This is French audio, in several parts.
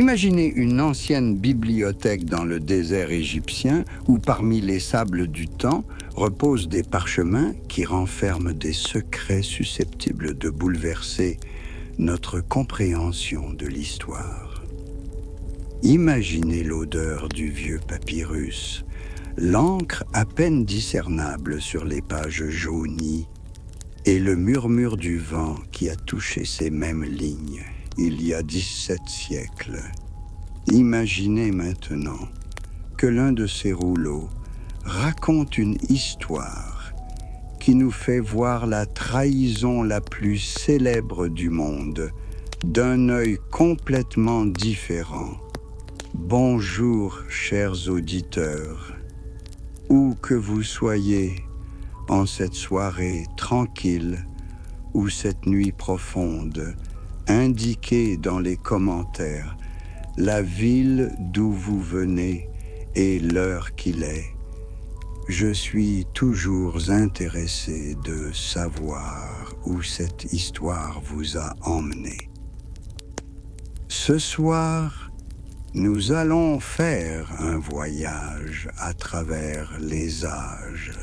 Imaginez une ancienne bibliothèque dans le désert égyptien où parmi les sables du temps reposent des parchemins qui renferment des secrets susceptibles de bouleverser notre compréhension de l'histoire. Imaginez l'odeur du vieux papyrus, l'encre à peine discernable sur les pages jaunies et le murmure du vent qui a touché ces mêmes lignes il y a 17 siècles. Imaginez maintenant que l'un de ces rouleaux raconte une histoire qui nous fait voir la trahison la plus célèbre du monde d'un œil complètement différent. Bonjour, chers auditeurs, où que vous soyez en cette soirée tranquille ou cette nuit profonde, indiquez dans les commentaires la ville d'où vous venez et l'heure qu'il est. Je suis toujours intéressé de savoir où cette histoire vous a emmené. Ce soir, nous allons faire un voyage à travers les âges,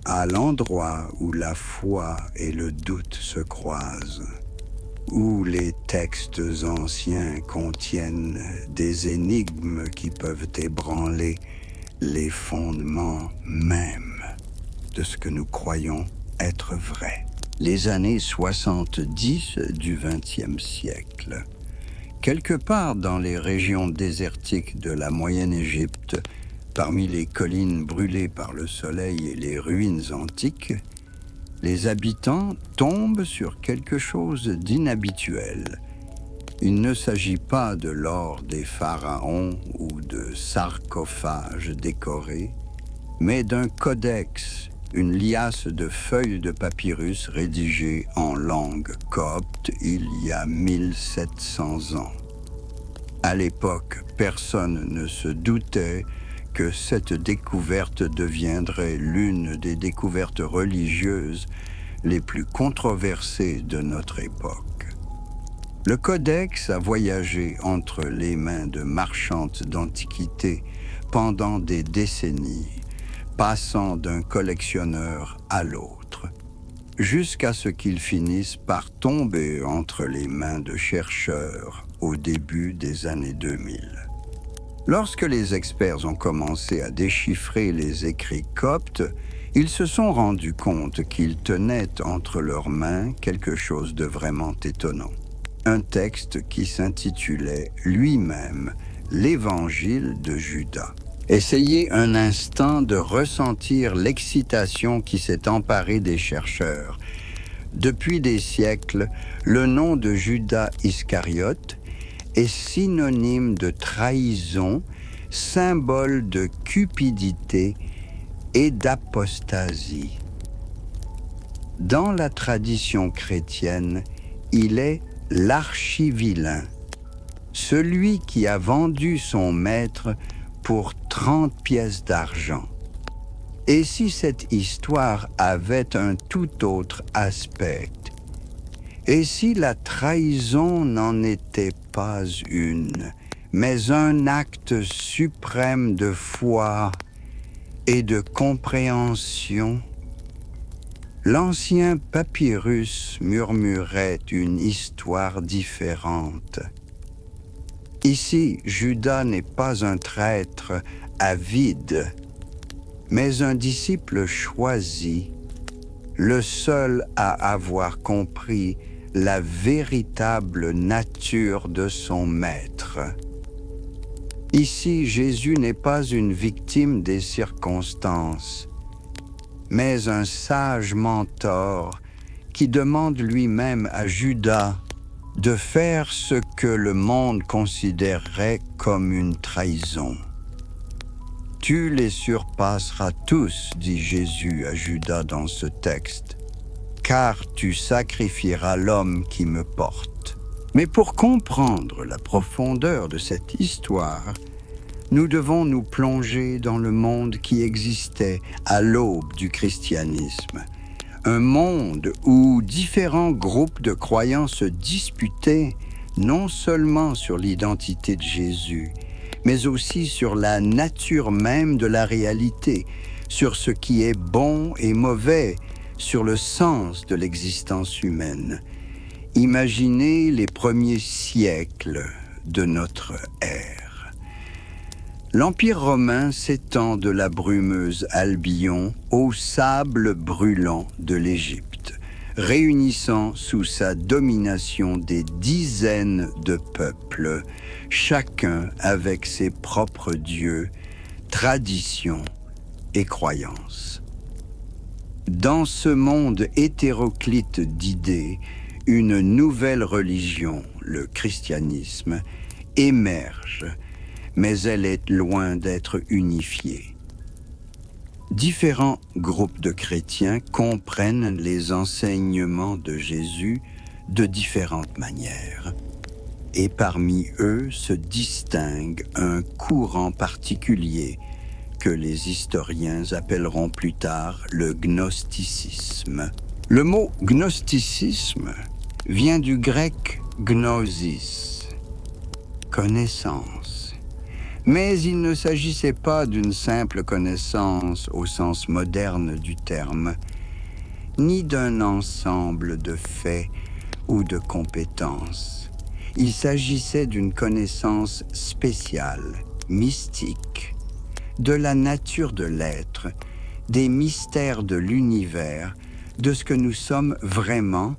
à l'endroit où la foi et le doute se croisent, où les textes anciens contiennent des énigmes qui peuvent ébranler les fondements mêmes de ce que nous croyons être vrai. Les années 70 du XXe siècle. Quelque part dans les régions désertiques de la Moyenne-Égypte, parmi les collines brûlées par le soleil et les ruines antiques, les habitants tombent sur quelque chose d'inhabituel. Il ne s'agit pas de l'or des pharaons ou de sarcophages décorés, mais d'un codex, une liasse de feuilles de papyrus rédigées en langue copte il y a 1700 ans. À l'époque, personne ne se doutait que cette découverte deviendrait l'une des découvertes religieuses les plus controversées de notre époque. Le codex a voyagé entre les mains de marchands d'antiquités pendant des décennies, passant d'un collectionneur à l'autre, jusqu'à ce qu'il finisse par tomber entre les mains de chercheurs au début des années 2000. Lorsque les experts ont commencé à déchiffrer les écrits coptes, ils se sont rendus compte qu'ils tenaient entre leurs mains quelque chose de vraiment étonnant. Un texte qui s'intitulait lui-même « L'Évangile de Judas ». Essayez un instant de ressentir l'excitation qui s'est emparée des chercheurs. Depuis des siècles, le nom de Judas Iscariote est synonyme de trahison, symbole de cupidité et d'apostasie. Dans la tradition chrétienne, il est l'archivilain, celui qui a vendu son maître pour 30 pièces d'argent. Et si cette histoire avait un tout autre aspect? Et si la trahison n'en était pas une, mais un acte suprême de foi et de compréhension? L'ancien papyrus murmurait une histoire différente. Ici, Judas n'est pas un traître avide, mais un disciple choisi, le seul à avoir compris la véritable nature de son maître. Ici, Jésus n'est pas une victime des circonstances, mais un sage mentor qui demande lui-même à Judas de faire ce que le monde considérerait comme une trahison. « Tu les surpasseras tous, dit Jésus à Judas dans ce texte, car tu sacrifieras l'homme qui me porte. » Mais pour comprendre la profondeur de cette histoire, nous devons nous plonger dans le monde qui existait à l'aube du christianisme. Un monde où différents groupes de croyants se disputaient non seulement sur l'identité de Jésus, mais aussi sur la nature même de la réalité, sur ce qui est bon et mauvais, sur le sens de l'existence humaine. Imaginez les premiers siècles de notre ère. L'Empire romain s'étend de la brumeuse Albion au sable brûlant de l'Égypte, réunissant sous sa domination des dizaines de peuples, chacun avec ses propres dieux, traditions et croyances. Dans ce monde hétéroclite d'idées, une nouvelle religion, le christianisme, émerge, mais elle est loin d'être unifiée. Différents groupes de chrétiens comprennent les enseignements de Jésus de différentes manières. Et parmi eux se distingue un courant particulier que les historiens appelleront plus tard le gnosticisme. Le mot gnosticisme vient du grec gnosis, connaissance. Mais il ne s'agissait pas d'une simple connaissance au sens moderne du terme, ni d'un ensemble de faits ou de compétences. Il s'agissait d'une connaissance spéciale, mystique, de la nature de l'être, des mystères de l'univers, de ce que nous sommes vraiment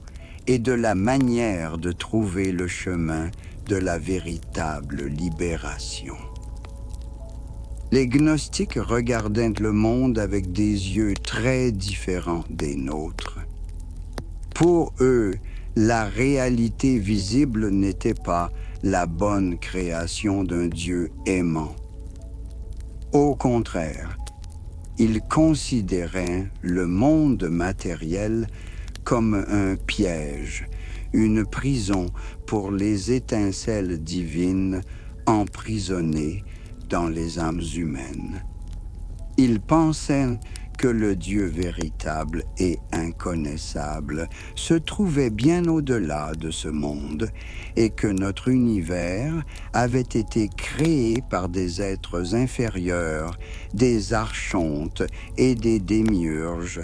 et de la manière de trouver le chemin de la véritable libération. Les gnostiques regardaient le monde avec des yeux très différents des nôtres. Pour eux, la réalité visible n'était pas la bonne création d'un Dieu aimant. Au contraire, ils considéraient le monde matériel comme un piège, une prison pour les étincelles divines emprisonnées dans les âmes humaines. Ils pensaient que le Dieu véritable et inconnaissable se trouvait bien au-delà de ce monde et que notre univers avait été créé par des êtres inférieurs, des archontes et des démiurges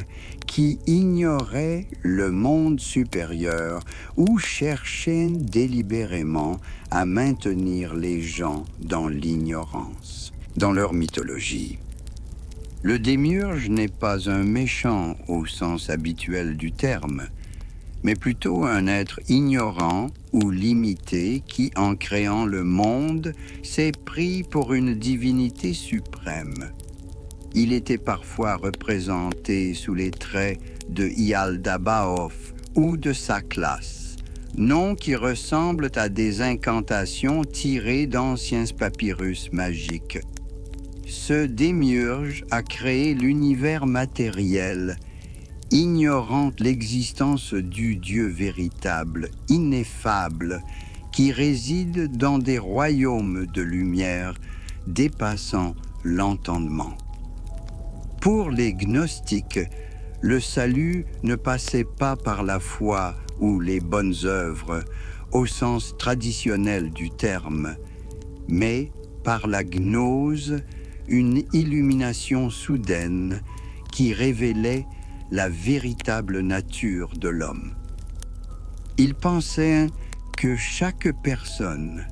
qui ignoraient le monde supérieur ou cherchaient délibérément à maintenir les gens dans l'ignorance. Dans leur mythologie, le démiurge n'est pas un méchant au sens habituel du terme, mais plutôt un être ignorant ou limité qui, en créant le monde, s'est pris pour une divinité suprême. Il était parfois représenté sous les traits de Ialdabaoth ou de sa classe, noms qui ressemblent à des incantations tirées d'anciens papyrus magiques. Ce démiurge a créé l'univers matériel, ignorant l'existence du Dieu véritable, ineffable, qui réside dans des royaumes de lumière dépassant l'entendement. Pour les gnostiques, le salut ne passait pas par la foi ou les bonnes œuvres, au sens traditionnel du terme, mais par la gnose, une illumination soudaine qui révélait la véritable nature de l'homme. Ils pensaient que chaque personne,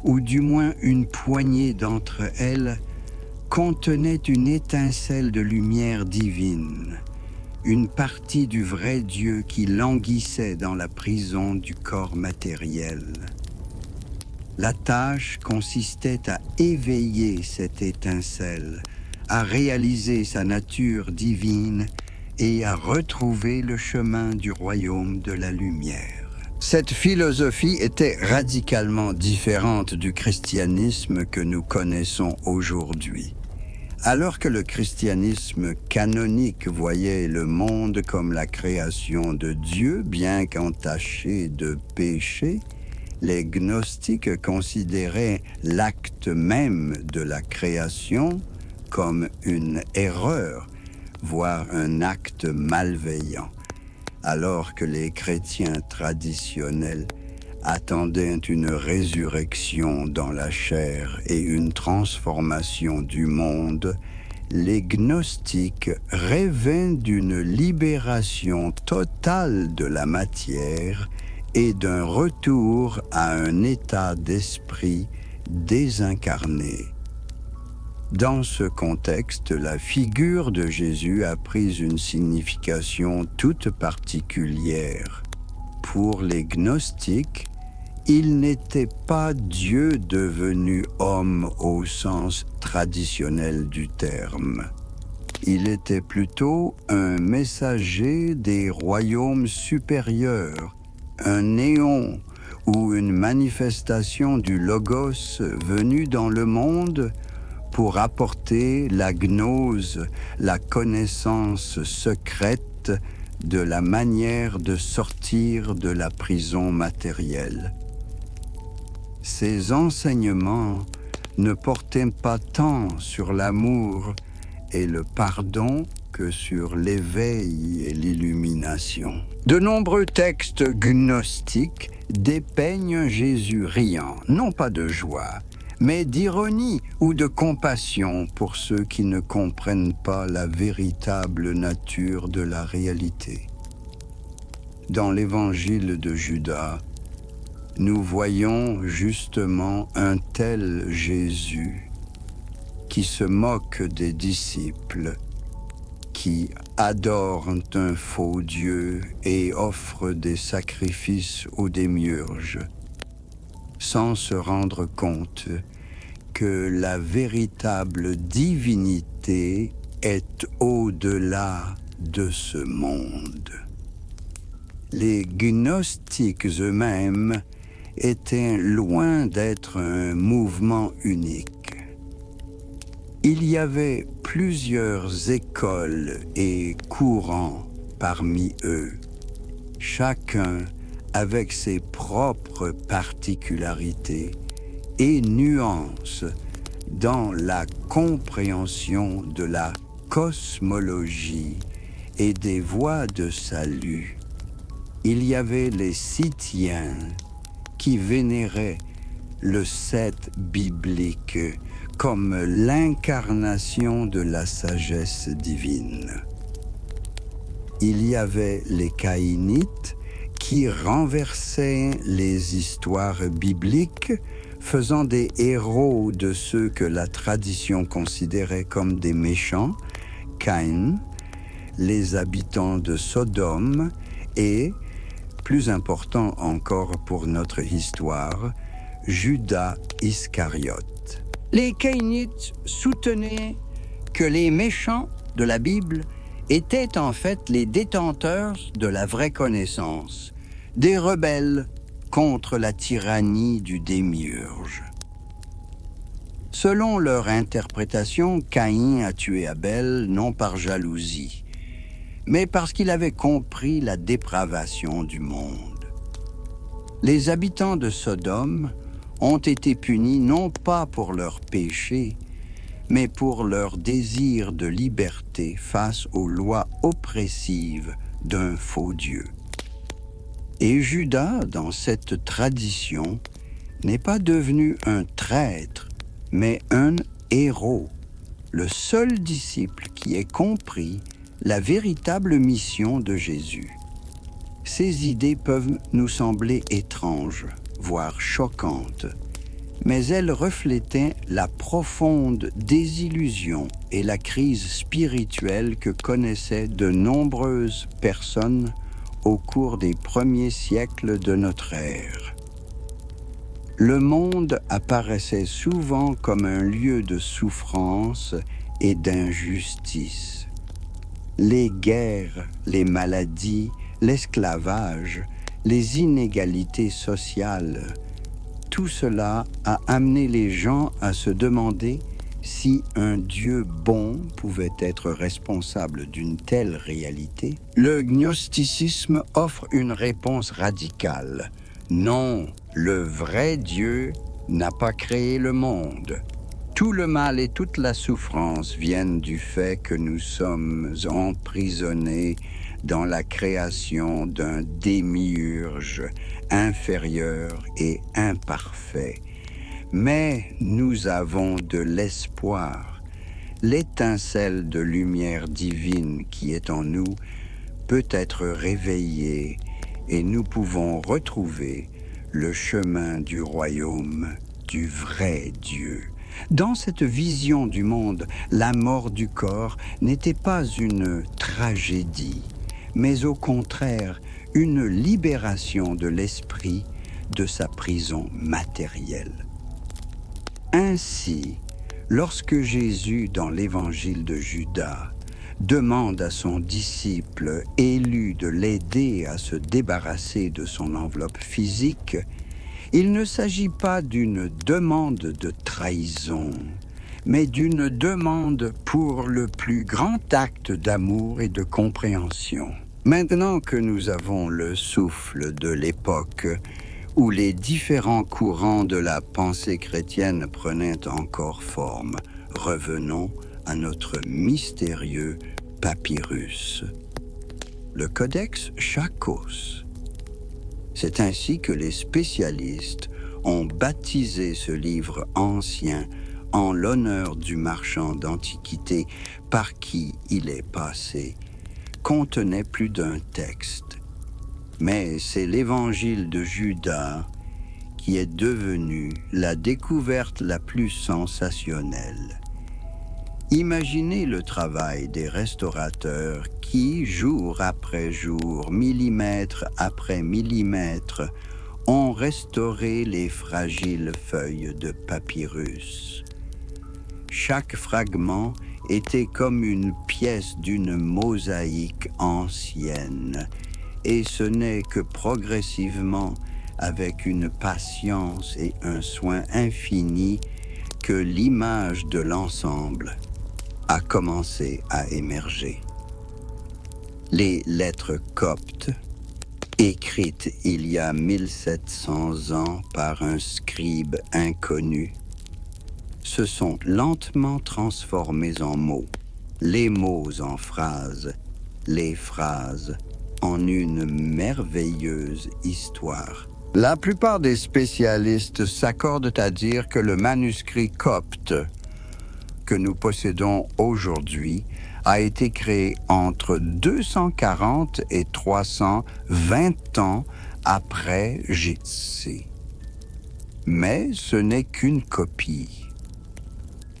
ou du moins une poignée d'entre elles, contenait une étincelle de lumière divine, une partie du vrai Dieu qui languissait dans la prison du corps matériel. La tâche consistait à éveiller cette étincelle, à réaliser sa nature divine et à retrouver le chemin du royaume de la lumière. Cette philosophie était radicalement différente du christianisme que nous connaissons aujourd'hui. Alors que le christianisme canonique voyait le monde comme la création de Dieu, bien qu'entaché de péché, les gnostiques considéraient l'acte même de la création comme une erreur, voire un acte malveillant, alors que les chrétiens traditionnels attendaient une résurrection dans la chair et une transformation du monde, les gnostiques rêvaient d'une libération totale de la matière et d'un retour à un état d'esprit désincarné. Dans ce contexte, la figure de Jésus a pris une signification toute particulière. Pour les gnostiques, il n'était pas Dieu devenu homme au sens traditionnel du terme. Il était plutôt un messager des royaumes supérieurs, un néon ou une manifestation du Logos venu dans le monde pour apporter la gnose, la connaissance secrète de la manière de sortir de la prison matérielle. Ces enseignements ne portaient pas tant sur l'amour et le pardon que sur l'éveil et l'illumination. De nombreux textes gnostiques dépeignent Jésus riant, non pas de joie, mais d'ironie ou de compassion pour ceux qui ne comprennent pas la véritable nature de la réalité. Dans l'évangile de Judas, nous voyons justement un tel Jésus qui se moque des disciples, qui adorent un faux Dieu et offrent des sacrifices aux démiurges, sans se rendre compte que la véritable divinité est au-delà de ce monde. Les gnostiques eux-mêmes étaient loin d'être un mouvement unique. Il y avait plusieurs écoles et courants parmi eux, chacun avec ses propres particularités et nuances dans la compréhension de la cosmologie et des voies de salut. Il y avait les Scythiens qui vénéraient le Seth biblique comme l'incarnation de la sagesse divine. Il y avait les Caïnites qui renversaient les histoires bibliques, faisant des héros de ceux que la tradition considérait comme des méchants, Caïn, les habitants de Sodome et, plus important encore pour notre histoire, Judas Iscariote. Les Caïnites soutenaient que les méchants de la Bible étaient en fait les détenteurs de la vraie connaissance, des rebelles contre la tyrannie du démiurge. Selon leur interprétation, Caïn a tué Abel non par jalousie, mais parce qu'il avait compris la dépravation du monde. Les habitants de Sodome ont été punis non pas pour leurs péchés, mais pour leur désir de liberté face aux lois oppressives d'un faux Dieu. Et Judas, dans cette tradition, n'est pas devenu un traître, mais un héros, le seul disciple qui ait compris la véritable mission de Jésus. Ces idées peuvent nous sembler étranges, voire choquantes, mais elles reflétaient la profonde désillusion et la crise spirituelle que connaissaient de nombreuses personnes au cours des premiers siècles de notre ère. Le monde apparaissait souvent comme un lieu de souffrance et d'injustice. Les guerres, les maladies, l'esclavage, les inégalités sociales, tout cela a amené les gens à se demander si un Dieu bon pouvait être responsable d'une telle réalité. Le gnosticisme offre une réponse radicale. Non, le vrai Dieu n'a pas créé le monde. Tout le mal et toute la souffrance viennent du fait que nous sommes emprisonnés dans la création d'un démiurge inférieur et imparfait. Mais nous avons de l'espoir. L'étincelle de lumière divine qui est en nous peut être réveillée et nous pouvons retrouver le chemin du royaume du vrai Dieu. Dans cette vision du monde, la mort du corps n'était pas une tragédie, mais au contraire une libération de l'esprit de sa prison matérielle. Ainsi, lorsque Jésus, dans l'évangile de Judas, demande à son disciple élu de l'aider à se débarrasser de son enveloppe physique, il ne s'agit pas d'une demande de trahison, mais d'une demande pour le plus grand acte d'amour et de compréhension. Maintenant que nous avons le souffle de l'époque où les différents courants de la pensée chrétienne prenaient encore forme, revenons à notre mystérieux papyrus, le Codex Chakos. C'est ainsi que les spécialistes ont baptisé ce livre ancien en l'honneur du marchand d'Antiquité par qui il est passé. Contenait plus d'un texte. Mais c'est l'évangile de Judas qui est devenu la découverte la plus sensationnelle. Imaginez le travail des restaurateurs qui, jour après jour, millimètre après millimètre, ont restauré les fragiles feuilles de papyrus. Chaque fragment était comme une pièce d'une mosaïque ancienne, et ce n'est que progressivement, avec une patience et un soin infini, que l'image de l'ensemble a commencé à émerger. Les lettres coptes, écrites il y a 1700 ans par un scribe inconnu, se sont lentement transformées en mots, les mots en phrases, les phrases en une merveilleuse histoire. La plupart des spécialistes s'accordent à dire que le manuscrit copte que nous possédons aujourd'hui a été créé entre 240 et 320 ans après Jésus. Mais ce n'est qu'une copie.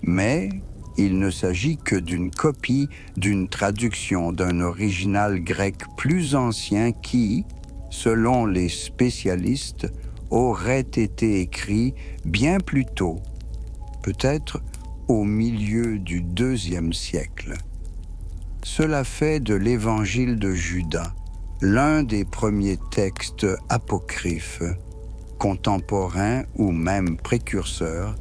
Mais il ne s'agit que d'une copie d'une traduction d'un original grec plus ancien qui, selon les spécialistes, aurait été écrit bien plus tôt, peut-être au milieu du IIe siècle. Cela fait de l'évangile de Judas l'un des premiers textes apocryphes, contemporains ou même précurseurs,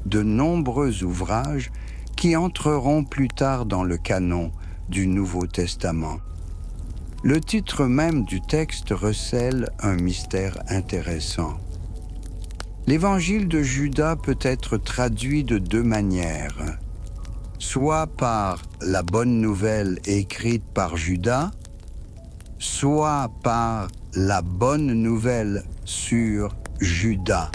de nombreux ouvrages qui entreront plus tard dans le canon du Nouveau Testament. Le titre même du texte recèle un mystère intéressant. L'évangile de Judas peut être traduit de deux manières, soit par la bonne nouvelle écrite par Judas, soit par la bonne nouvelle sur Judas.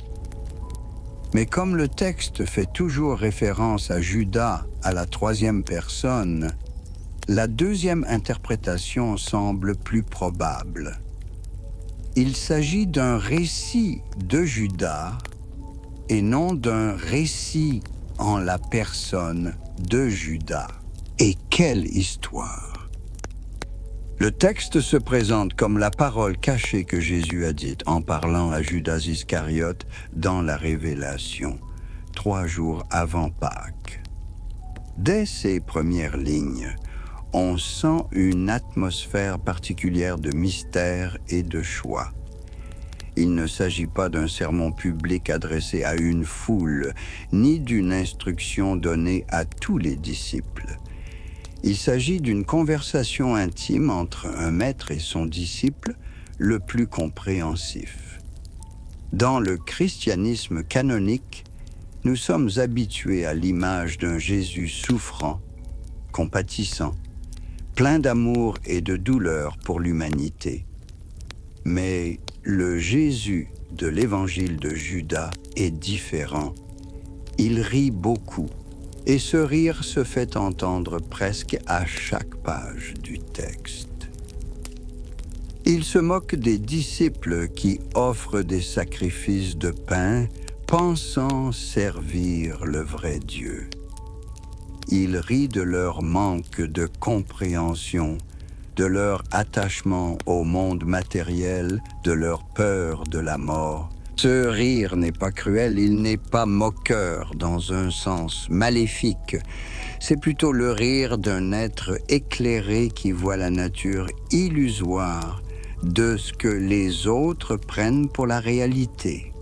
Mais comme le texte fait toujours référence à Judas à la troisième personne, la deuxième interprétation semble plus probable. Il s'agit d'un récit de Judas et non d'un récit en la personne de Judas. Et quelle histoire! Le texte se présente comme la parole cachée que Jésus a dite en parlant à Judas Iscariote dans la Révélation, 3 jours avant Pâques. Dès ces premières lignes, on sent une atmosphère particulière de mystère et de choix. Il ne s'agit pas d'un sermon public adressé à une foule, ni d'une instruction donnée à tous les disciples. Il s'agit d'une conversation intime entre un maître et son disciple, le plus compréhensif. Dans le christianisme canonique, nous sommes habitués à l'image d'un Jésus souffrant, compatissant, plein d'amour et de douleur pour l'humanité. Mais le Jésus de l'évangile de Judas est différent. Il rit beaucoup, et ce rire se fait entendre presque à chaque page du texte. Il se moque des disciples qui offrent des sacrifices de pain, pensant servir le vrai Dieu. Il rit de leur manque de compréhension, de leur attachement au monde matériel, de leur peur de la mort. Ce rire n'est pas cruel, il n'est pas moqueur dans un sens maléfique. C'est plutôt le rire d'un être éclairé qui voit la nature illusoire de ce que les autres prennent pour la réalité.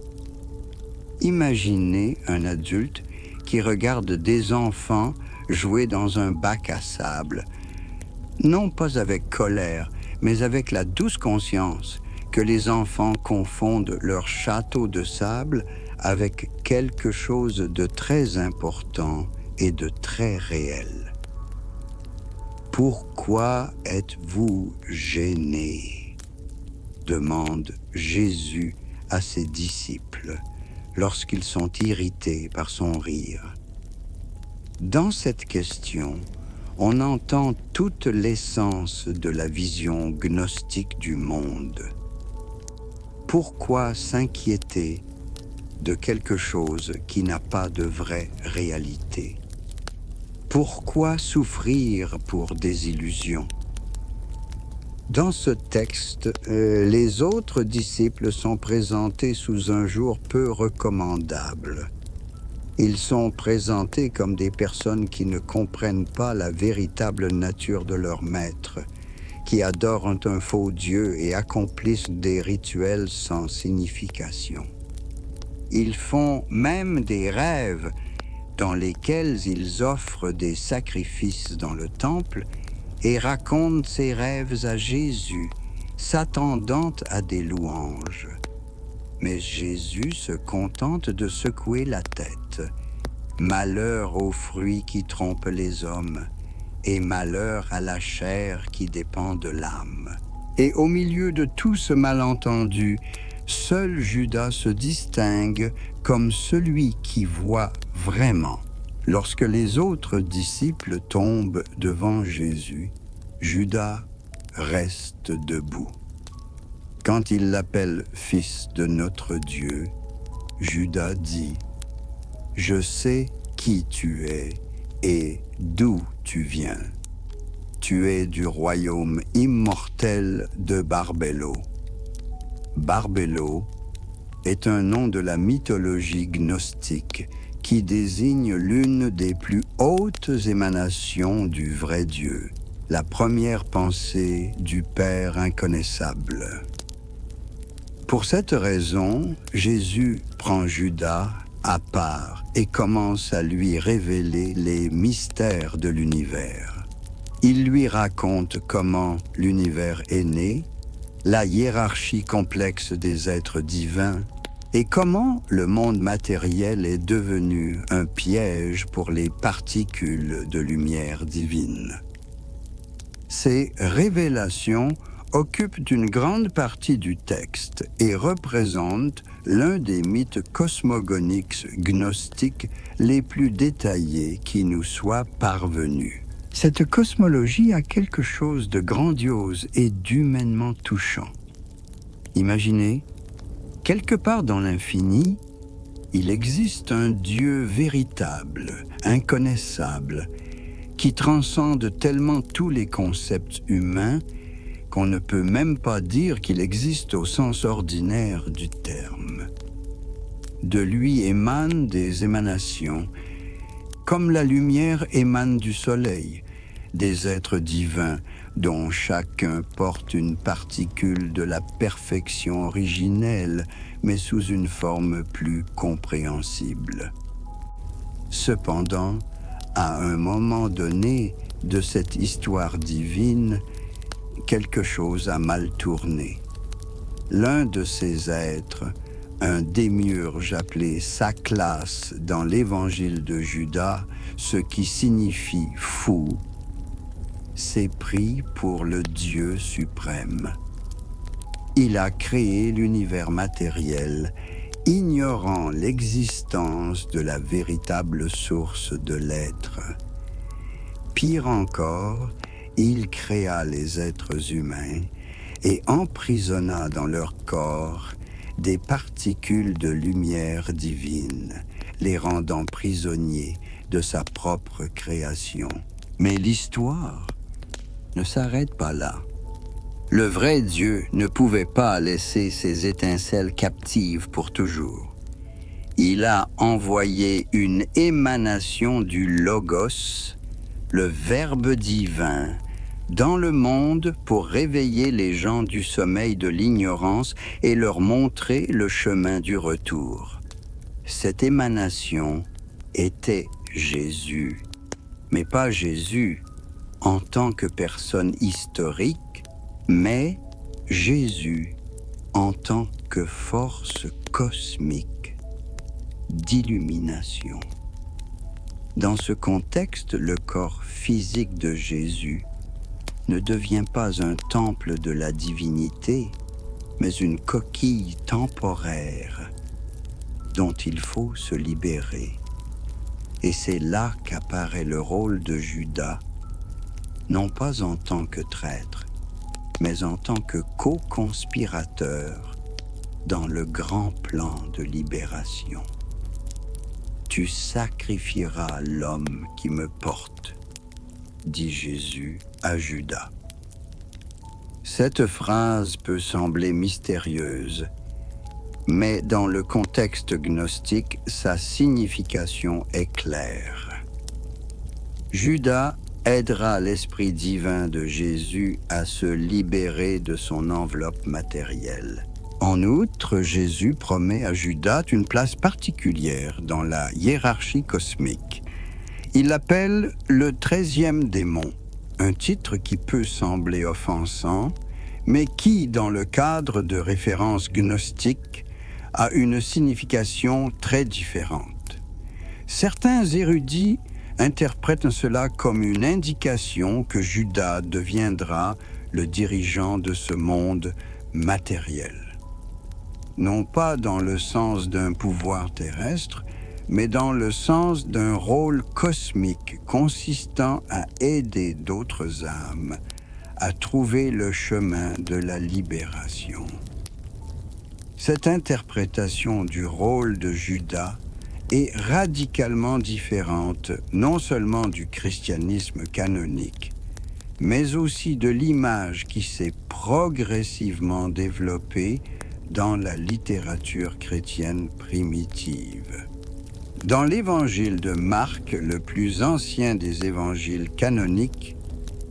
Imaginez un adulte qui regarde des enfants jouer dans un bac à sable, non pas avec colère, mais avec la douce conscience que les enfants confondent leur château de sable avec quelque chose de très important et de très réel. Pourquoi êtes-vous gênés ? Demande Jésus à ses disciples lorsqu'ils sont irrités par son rire. Dans cette question, on entend toute l'essence de la vision gnostique du monde. Pourquoi s'inquiéter de quelque chose qui n'a pas de vraie réalité? Pourquoi souffrir pour des illusions? Dans ce texte, les autres disciples sont présentés sous un jour peu recommandable. Ils sont présentés comme des personnes qui ne comprennent pas la véritable nature de leur maître, qui adorent un faux Dieu et accomplissent des rituels sans signification. Ils font même des rêves dans lesquels ils offrent des sacrifices dans le temple et racontent ces rêves à Jésus, s'attendant à des louanges. Mais Jésus se contente de secouer la tête. Malheur aux fruits qui trompent les hommes, et malheur à la chair qui dépend de l'âme. Et au milieu de tout ce malentendu, seul Judas se distingue comme celui qui voit vraiment. Lorsque les autres disciples tombent devant Jésus, Judas reste debout. Quand il l'appelle « Fils de notre Dieu », Judas dit « Je sais qui tu es et d'où tu viens. Tu es du royaume immortel de Barbello. » Barbello est un nom de la mythologie gnostique qui désigne l'une des plus hautes émanations du vrai Dieu, la première pensée du Père inconnaissable. Pour cette raison, Jésus prend Judas à part et commence à lui révéler les mystères de l'univers. Il lui raconte comment l'univers est né, la hiérarchie complexe des êtres divins, et comment le monde matériel est devenu un piège pour les particules de lumière divine. Ces révélations occupent une grande partie du texte et représentent l'un des mythes cosmogoniques gnostiques les plus détaillés qui nous soient parvenus. Cette cosmologie a quelque chose de grandiose et d'humainement touchant. Imaginez, quelque part dans l'infini, il existe un Dieu véritable, inconnaissable, qui transcende tellement tous les concepts humains qu'on ne peut même pas dire qu'il existe au sens ordinaire du terme. De lui émanent des émanations, comme la lumière émane du soleil, des êtres divins dont chacun porte une particule de la perfection originelle, mais sous une forme plus compréhensible. Cependant, à un moment donné de cette histoire divine, quelque chose a mal tourné. L'un de ces êtres, un démiurge appelé Saklas dans l'évangile de Judas, ce qui signifie fou, s'est pris pour le Dieu suprême. il a créé l'univers matériel, ignorant l'existence de la véritable source de l'être. Pire encore, il créa les êtres humains et emprisonna dans leur corps des particules de lumière divine, les rendant prisonniers de sa propre création. Mais l'histoire ne s'arrête pas là. Le vrai Dieu ne pouvait pas laisser ses étincelles captives pour toujours. Il a envoyé une émanation du Logos, le Verbe divin, dans le monde pour réveiller les gens du sommeil de l'ignorance et leur montrer le chemin du retour. Cette émanation était Jésus, mais pas Jésus en tant que personne historique, mais Jésus en tant que force cosmique d'illumination. Dans ce contexte, le corps physique de Jésus ne devient pas un temple de la divinité, mais une coquille temporaire dont il faut se libérer. Et c'est là qu'apparaît le rôle de Judas, non pas en tant que traître, mais en tant que co-conspirateur dans le grand plan de libération. Tu sacrifieras l'homme qui me porte, dit Jésus à Judas. Cette phrase peut sembler mystérieuse, mais dans le contexte gnostique, sa signification est claire. Judas aidera l'Esprit divin de Jésus à se libérer de son enveloppe matérielle. En outre, Jésus promet à Judas une place particulière dans la hiérarchie cosmique. Il l'appelle le 13e démon, un titre qui peut sembler offensant, mais qui, dans le cadre de références gnostiques, a une signification très différente. Certains érudits interprètent cela comme une indication que Judas deviendra le dirigeant de ce monde matériel. Non pas dans le sens d'un pouvoir terrestre, mais dans le sens d'un rôle cosmique consistant à aider d'autres âmes à trouver le chemin de la libération. Cette interprétation du rôle de Judas est radicalement différente non seulement du christianisme canonique, mais aussi de l'image qui s'est progressivement développée dans la littérature chrétienne primitive. Dans l'évangile de Marc, le plus ancien des évangiles canoniques,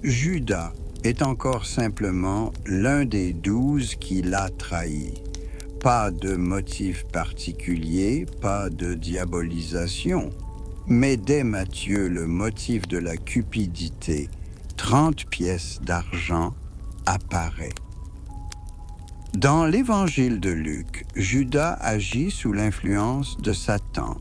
Judas est encore simplement l'un des 12 qui l'a trahi. Pas de motif particulier, pas de diabolisation, mais dès Matthieu, le motif de la cupidité, 30 pièces d'argent, apparaît. Dans l'évangile de Luc, Judas agit sous l'influence de Satan.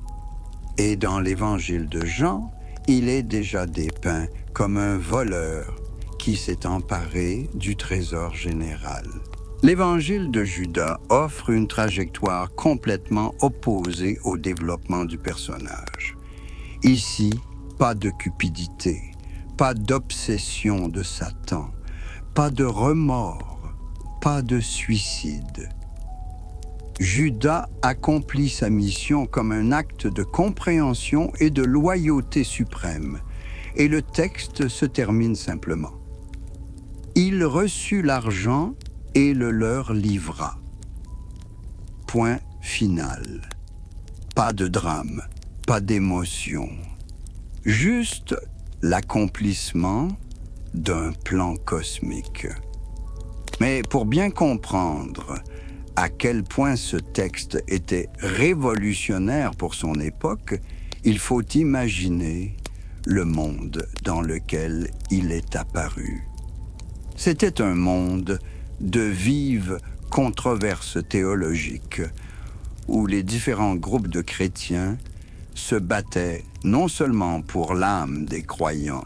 Et dans l'évangile de Jean, il est déjà dépeint comme un voleur qui s'est emparé du trésor général. L'évangile de Judas offre une trajectoire complètement opposée au développement du personnage. Ici, pas de cupidité, pas d'obsession de Satan, pas de remords, pas de suicide. Judas accomplit sa mission comme un acte de compréhension et de loyauté suprême, et le texte se termine simplement. Il reçut l'argent et le leur livra. Point final. Pas de drame, pas d'émotion. Juste l'accomplissement d'un plan cosmique. Mais pour bien comprendre à quel point ce texte était révolutionnaire pour son époque, il faut imaginer le monde dans lequel il est apparu. C'était un monde de vives controverses théologiques où les différents groupes de chrétiens se battaient non seulement pour l'âme des croyants,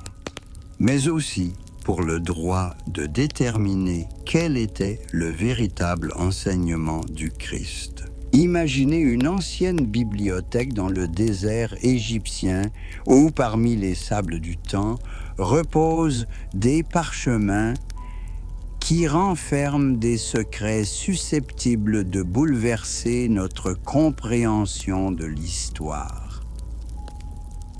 mais aussi pour le droit de déterminer quel était le véritable enseignement du Christ. Imaginez une ancienne bibliothèque dans le désert égyptien où, parmi les sables du temps, reposent des parchemins qui renferment des secrets susceptibles de bouleverser notre compréhension de l'histoire.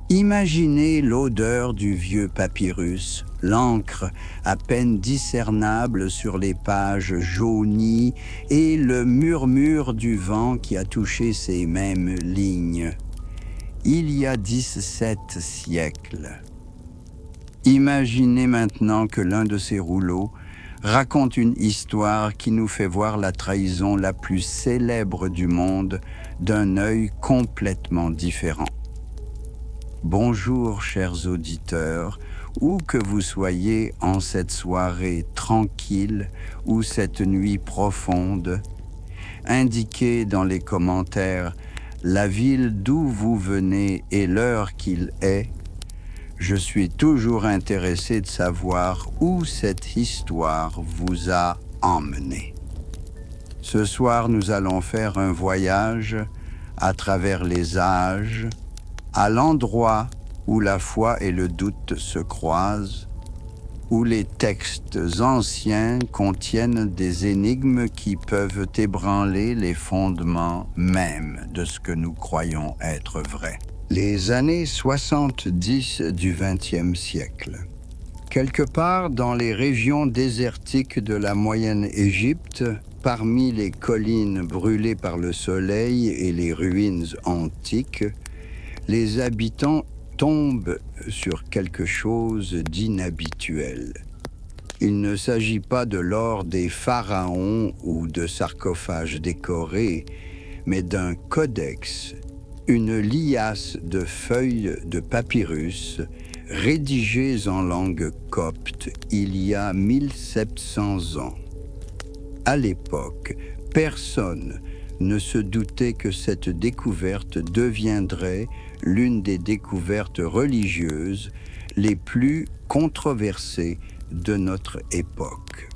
Imaginez l'odeur du vieux papyrus, l'encre à peine discernable sur les pages jaunies et le murmure du vent qui a touché ces mêmes lignes. Il y a 17 siècles. Imaginez maintenant que l'un de ces rouleaux raconte une histoire qui nous fait voir la trahison la plus célèbre du monde d'un œil complètement différent. Bonjour, chers auditeurs, où que vous soyez en cette soirée tranquille ou cette nuit profonde. Indiquez dans les commentaires la ville d'où vous venez et l'heure qu'il est. Je suis toujours intéressé de savoir où cette histoire vous a emmené. Ce soir, nous allons faire un voyage à travers les âges, à l'endroit où la foi et le doute se croisent, où les textes anciens contiennent des énigmes qui peuvent ébranler les fondements mêmes de ce que nous croyons être vrai. Les années 70 du XXe siècle. Quelque part dans les régions désertiques de la Moyenne Égypte, parmi les collines brûlées par le soleil et les ruines antiques, les habitants tombent sur quelque chose d'inhabituel. Il ne s'agit pas de l'or des pharaons ou de sarcophages décorés, mais d'un codex, une liasse de feuilles de papyrus rédigées en langue copte il y a 1700 ans. À l'époque, personne ne se doutait que cette découverte deviendrait l'une des découvertes religieuses les plus controversées de notre époque.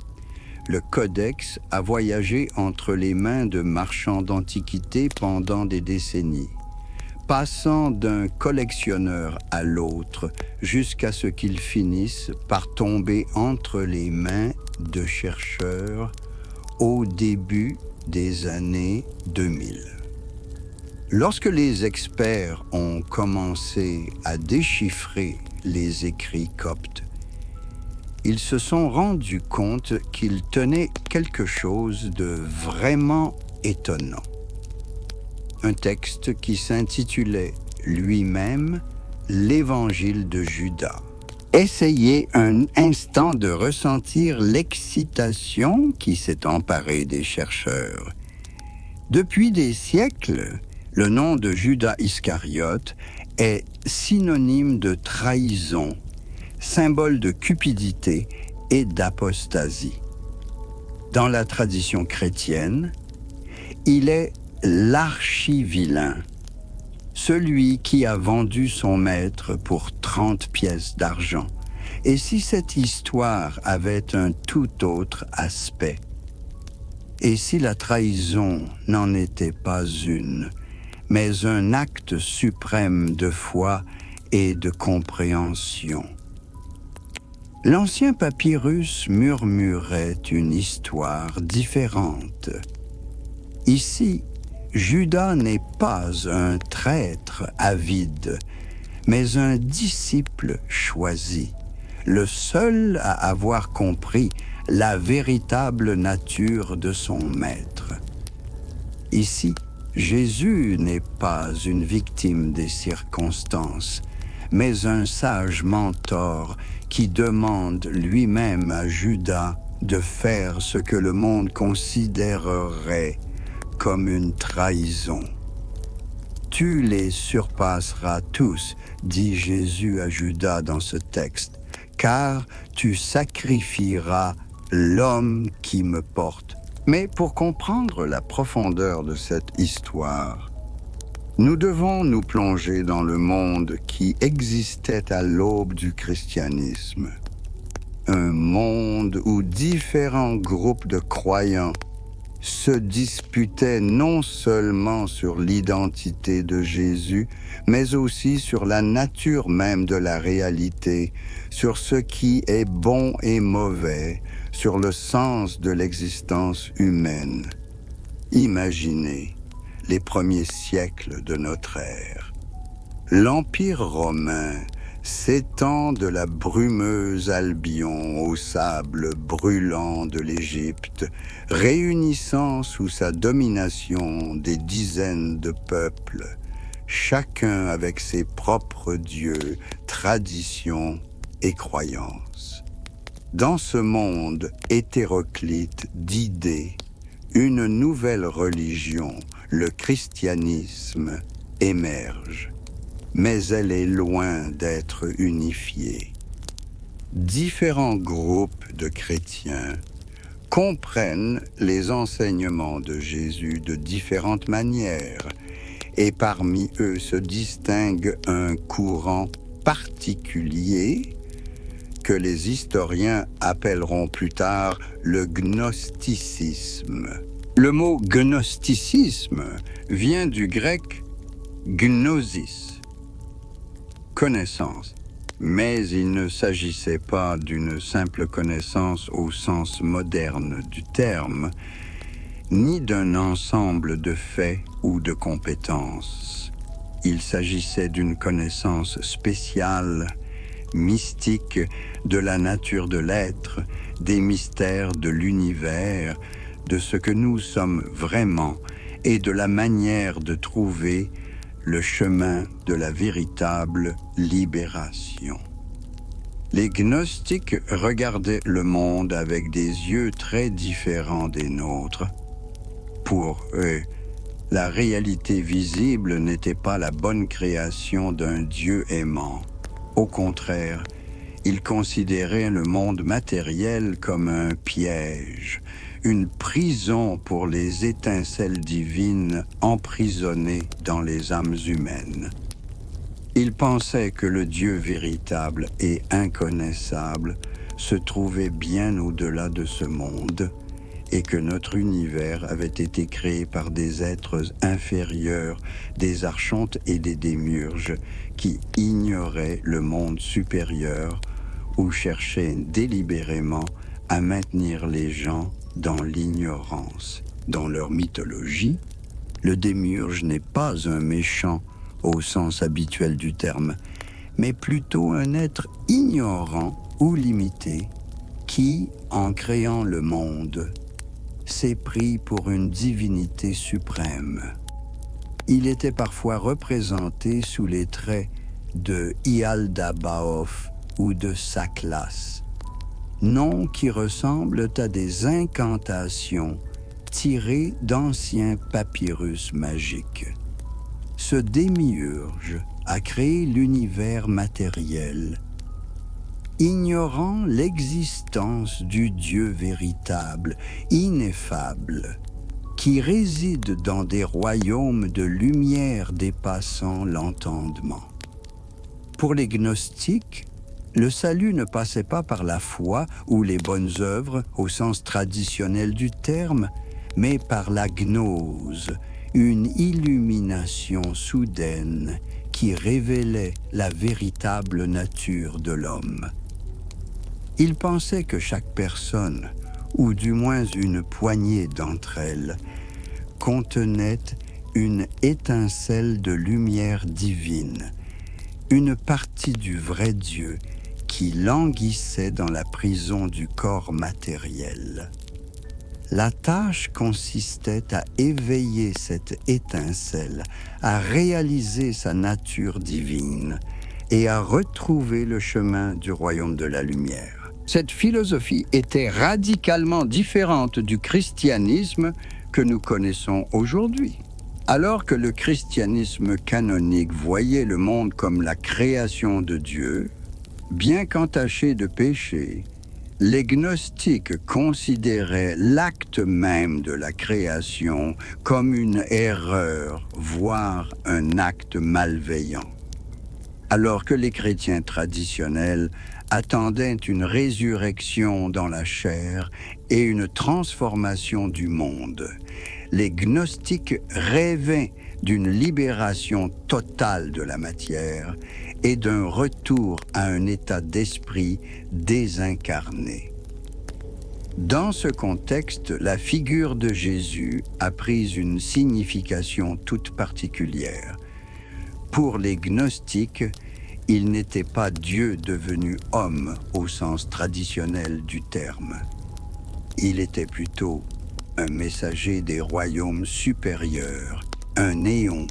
Le codex a voyagé entre les mains de marchands d'antiquités pendant des décennies, passant d'un collectionneur à l'autre jusqu'à ce qu'il finisse par tomber entre les mains de chercheurs au début des années 2000. Lorsque les experts ont commencé à déchiffrer les écrits coptes, ils se sont rendus compte qu'ils tenaient quelque chose de vraiment étonnant. Un texte qui s'intitulait lui-même « L'Évangile de Judas ». Essayez un instant de ressentir l'excitation qui s'est emparée des chercheurs. Depuis des siècles, le nom de Judas Iscariote est synonyme de trahison, symbole de cupidité et d'apostasie. Dans la tradition chrétienne, il est l'archi-vilain, celui qui a vendu son maître pour 30 pièces d'argent. Et si cette histoire avait un tout autre aspect? Et si la trahison n'en était pas une, mais un acte suprême de foi et de compréhension? L'ancien papyrus murmurait une histoire différente. Ici, Judas n'est pas un traître avide, mais un disciple choisi, le seul à avoir compris la véritable nature de son maître. Ici, Jésus n'est pas une victime des circonstances, mais un sage mentor qui demande lui-même à Judas de faire ce que le monde considérerait comme une trahison. Tu les surpasseras tous, dit Jésus à Judas dans ce texte, car tu sacrifieras l'homme qui me porte. Mais pour comprendre la profondeur de cette histoire, nous devons nous plonger dans le monde qui existait à l'aube du christianisme. Un monde où différents groupes de croyants se disputaient non seulement sur l'identité de Jésus, mais aussi sur la nature même de la réalité, sur ce qui est bon et mauvais, sur le sens de l'existence humaine. Imaginez les premiers siècles de notre ère. L'Empire romain s'étend de la brumeuse Albion au sable brûlant de l'Égypte, réunissant sous sa domination des dizaines de peuples, chacun avec ses propres dieux, traditions et croyances. Dans ce monde hétéroclite d'idées, une nouvelle religion, le christianisme, émerge. Mais elle est loin d'être unifiée. Différents groupes de chrétiens comprennent les enseignements de Jésus de différentes manières, et parmi eux se distingue un courant particulier que les historiens appelleront plus tard le gnosticisme. Le mot gnosticisme vient du grec gnosis, connaissance, mais il ne s'agissait pas d'une simple connaissance au sens moderne du terme, ni d'un ensemble de faits ou de compétences. Il s'agissait d'une connaissance spéciale, mystique, de la nature de l'être, des mystères de l'univers, de ce que nous sommes vraiment et de la manière de trouver le chemin de la véritable libération. Les gnostiques regardaient le monde avec des yeux très différents des nôtres. Pour eux, la réalité visible n'était pas la bonne création d'un Dieu aimant. Au contraire, ils considéraient le monde matériel comme un piège, une prison pour les étincelles divines emprisonnées dans les âmes humaines. Ils pensaient que le Dieu véritable et inconnaissable se trouvait bien au-delà de ce monde et que notre univers avait été créé par des êtres inférieurs, des archontes et des démiurges qui ignoraient le monde supérieur ou cherchaient délibérément à maintenir les gens dans l'ignorance. Dans leur mythologie, le démiurge n'est pas un méchant au sens habituel du terme, mais plutôt un être ignorant ou limité qui, en créant le monde, s'est pris pour une divinité suprême. Il était parfois représenté sous les traits de Ialdabaoth ou de Saklas, noms qui ressemblent à des incantations tirées d'anciens papyrus magiques. Ce démiurge a créé l'univers matériel, ignorant l'existence du Dieu véritable, ineffable, qui réside dans des royaumes de lumière dépassant l'entendement. Pour les gnostiques, le salut ne passait pas par la foi ou les bonnes œuvres au sens traditionnel du terme, mais par la gnose, une illumination soudaine qui révélait la véritable nature de l'homme. Ils pensaient que chaque personne, ou du moins une poignée d'entre elles, contenait une étincelle de lumière divine, une partie du vrai Dieu qui languissait dans la prison du corps matériel. La tâche consistait à éveiller cette étincelle, à réaliser sa nature divine et à retrouver le chemin du royaume de la lumière. Cette philosophie était radicalement différente du christianisme que nous connaissons aujourd'hui. Alors que le christianisme canonique voyait le monde comme la création de Dieu, bien qu'entaché de péché, les gnostiques considéraient l'acte même de la création comme une erreur, voire un acte malveillant. alors que les chrétiens traditionnels attendaient une résurrection dans la chair et une transformation du monde. Les gnostiques rêvaient d'une libération totale de la matière et d'un retour à un état d'esprit désincarné. Dans ce contexte, la figure de Jésus a pris une signification toute particulière. Pour les gnostiques, il n'était pas Dieu devenu homme au sens traditionnel du terme. Il était plutôt un messager des royaumes supérieurs, un néon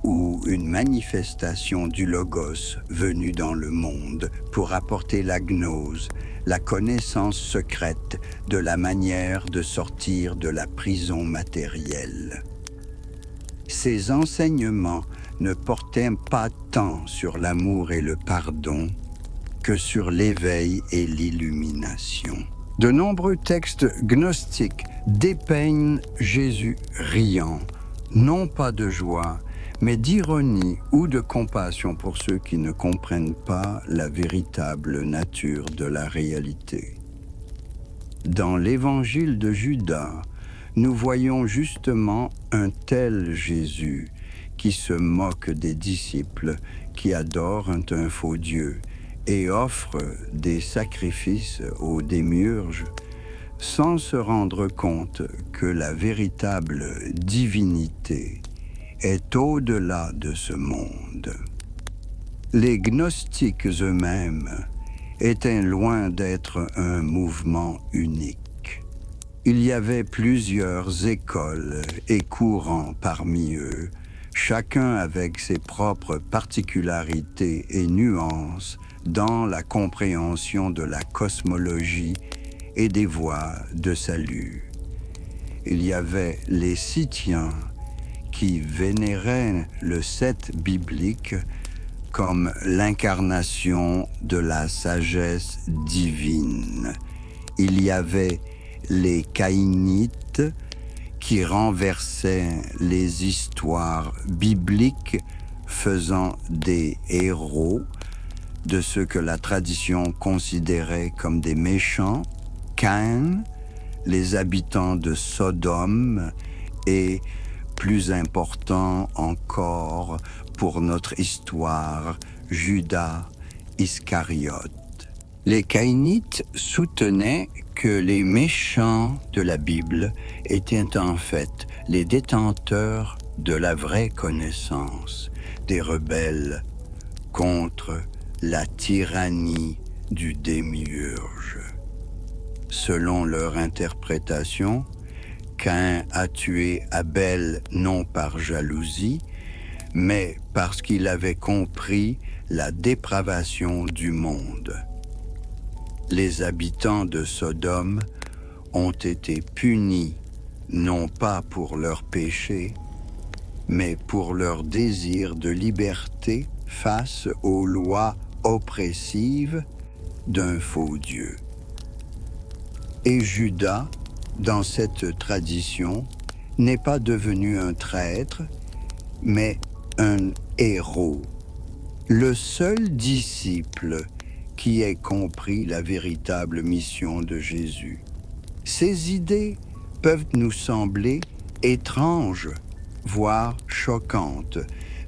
ou une manifestation du Logos venu dans le monde pour apporter la gnose, la connaissance secrète de la manière de sortir de la prison matérielle. Ces enseignements ne portaient pas tant sur l'amour et le pardon que sur l'éveil et l'illumination. De nombreux textes gnostiques dépeignent Jésus riant, non pas de joie, mais d'ironie ou de compassion pour ceux qui ne comprennent pas la véritable nature de la réalité. Dans l'évangile de Judas, nous voyons justement un tel Jésus qui se moque des disciples qui adorent un faux Dieu et offre des sacrifices aux démiurges sans se rendre compte que la véritable divinité est au-delà de ce monde. Les gnostiques eux-mêmes étaient loin d'être un mouvement unique. Il y avait plusieurs écoles et courants parmi eux, chacun avec ses propres particularités et nuances dans la compréhension de la cosmologie et des voies de salut. Il y avait les Scythiens qui vénéraient le Seth biblique comme l'incarnation de la sagesse divine. Il y avait les Caïnites qui renversaient les histoires bibliques faisant des héros de ceux que la tradition considérait comme des méchants, Caïn, les habitants de Sodome et, plus important encore pour notre histoire, Judas Iscariote. Les Caïnites soutenaient que les méchants de la Bible étaient en fait les détenteurs de la vraie connaissance, des rebelles contre la tyrannie du démiurge. Selon leur interprétation, Caïn a tué Abel non par jalousie, mais parce qu'il avait compris la dépravation du monde. Les habitants de Sodome ont été punis non pas pour leurs péchés, mais pour leur désir de liberté face aux lois oppressives d'un faux Dieu. Et Judas, dans cette tradition, n'est pas devenu un traître, mais un héros, le seul disciple qui ait compris la véritable mission de Jésus. Ces idées peuvent nous sembler étranges, voire choquantes,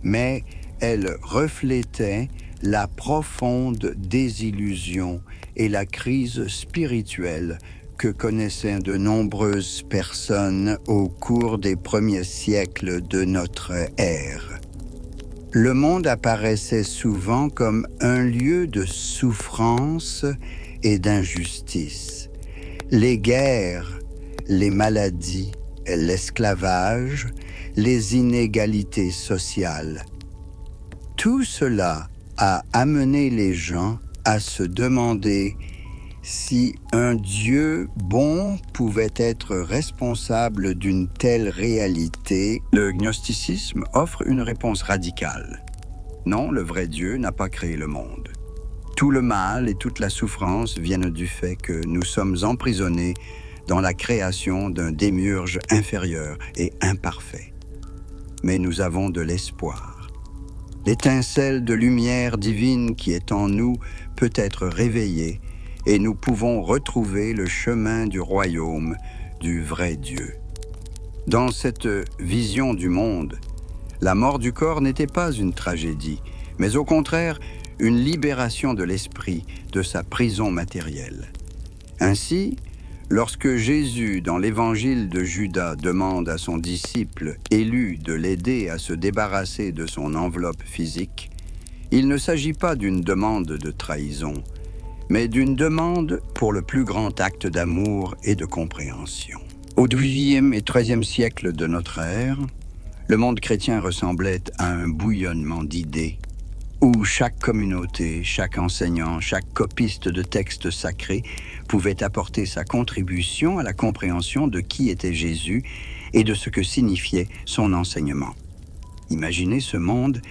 mais elles reflétaient la profonde désillusion et la crise spirituelle que connaissaient de nombreuses personnes au cours des premiers siècles de notre ère. Le monde apparaissait souvent comme un lieu de souffrance et d'injustice. Les guerres, les maladies, l'esclavage, les inégalités sociales. Tout cela a amené les gens à se demander si un Dieu bon pouvait être responsable d'une telle réalité. Le gnosticisme offre une réponse radicale. Non, le vrai Dieu n'a pas créé le monde. Tout le mal et toute la souffrance viennent du fait que nous sommes emprisonnés dans la création d'un démiurge inférieur et imparfait. Mais nous avons de l'espoir. L'étincelle de lumière divine qui est en nous peut être réveillée et nous pouvons retrouver le chemin du royaume du vrai Dieu. Dans cette vision du monde, la mort du corps n'était pas une tragédie, mais au contraire une libération de l'esprit de sa prison matérielle. Ainsi, lorsque Jésus, dans l'évangile de Judas, demande à son disciple élu de l'aider à se débarrasser de son enveloppe physique, il ne s'agit pas d'une demande de trahison, mais d'une demande pour le plus grand acte d'amour et de compréhension. Au XIIe et XIIIe siècle de notre ère, le monde chrétien ressemblait à un bouillonnement d'idées, où chaque communauté, chaque enseignant, chaque copiste de textes sacrés pouvait apporter sa contribution à la compréhension de qui était Jésus et de ce que signifiait son enseignement. Imaginez ce monde,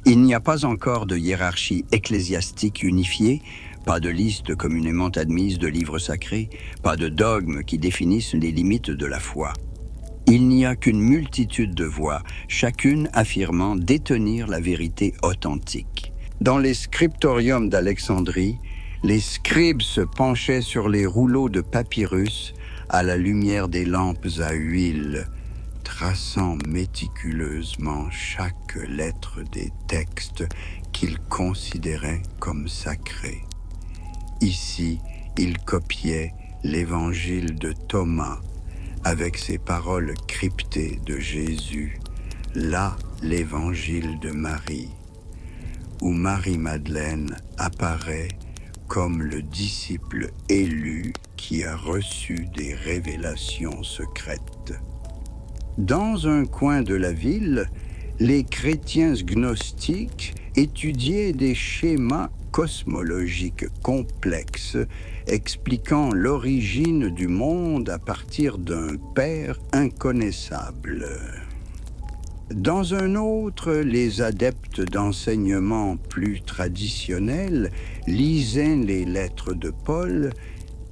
il n'y a pas encore de hiérarchie ecclésiastique unifiée, pas de liste communément admise de livres sacrés, pas de dogmes qui définissent les limites de la foi. Il n'y a qu'une multitude de voix, chacune affirmant détenir la vérité authentique. Dans les scriptoriums d'Alexandrie, les scribes se penchaient sur les rouleaux de papyrus à la lumière des lampes à huile, traçant méticuleusement chaque lettre des textes qu'ils considéraient comme sacrés. Ici, ils copiaient l'évangile de Thomas, avec ses paroles cryptées de Jésus, là l'évangile de Marie, où Marie-Madeleine apparaît comme le disciple élu qui a reçu des révélations secrètes. Dans un coin de la ville, les chrétiens gnostiques étudiaient des schémas cosmologiques complexes expliquant l'origine du monde à partir d'un Père inconnaissable. Dans un autre, les adeptes d'enseignements plus traditionnels lisaient les lettres de Paul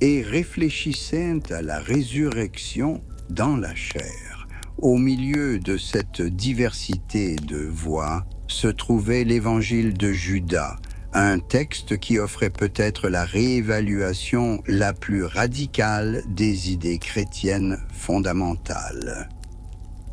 et réfléchissaient à la résurrection dans la chair. Au milieu de cette diversité de voix se trouvait l'évangile de Judas, un texte qui offrait peut-être la réévaluation la plus radicale des idées chrétiennes fondamentales.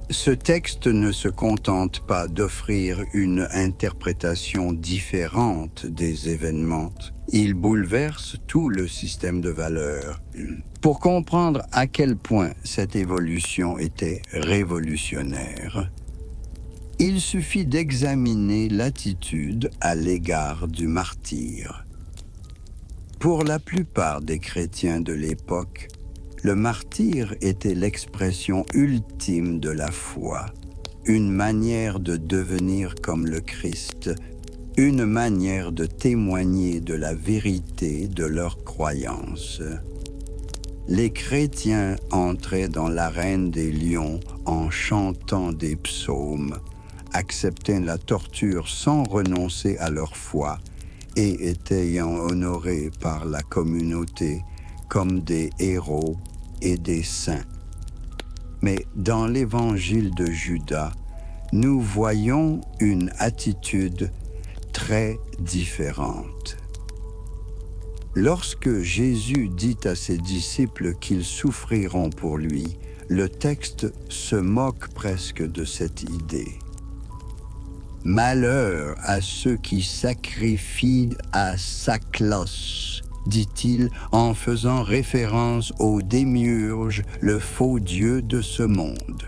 Ce texte ne se contente pas d'offrir une interprétation différente des événements. Il bouleverse tout le système de valeurs. Pour comprendre à quel point cette évolution était révolutionnaire, il suffit d'examiner l'attitude à l'égard du martyr. Pour la plupart des chrétiens de l'époque, le martyr était l'expression ultime de la foi, une manière de devenir comme le Christ, une manière de témoigner de la vérité de leur croyance. Les chrétiens entraient dans l'arène des lions en chantant des psaumes, acceptaient la torture sans renoncer à leur foi et étaient honorés par la communauté comme des héros et des saints. Mais dans l'évangile de Judas, nous voyons une attitude très différente. Lorsque Jésus dit à ses disciples qu'ils souffriront pour lui, le texte se moque presque de cette idée. Malheur à ceux qui sacrifient à Saklos, dit-il en faisant référence au démiurge, le faux dieu de ce monde.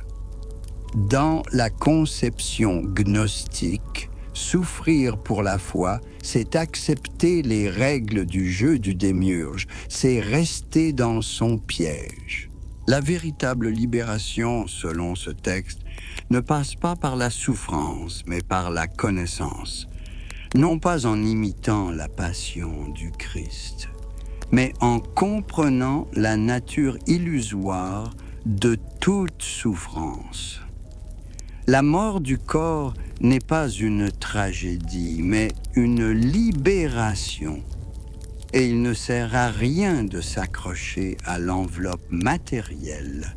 Dans la conception gnostique, souffrir pour la foi, c'est accepter les règles du jeu du démiurge, c'est rester dans son piège. La véritable libération, selon ce texte, ne passe pas par la souffrance, mais par la connaissance. Non pas en imitant la passion du Christ, mais en comprenant la nature illusoire de toute souffrance. La mort du corps n'est pas une tragédie, mais une libération. Et il ne sert à rien de s'accrocher à l'enveloppe matérielle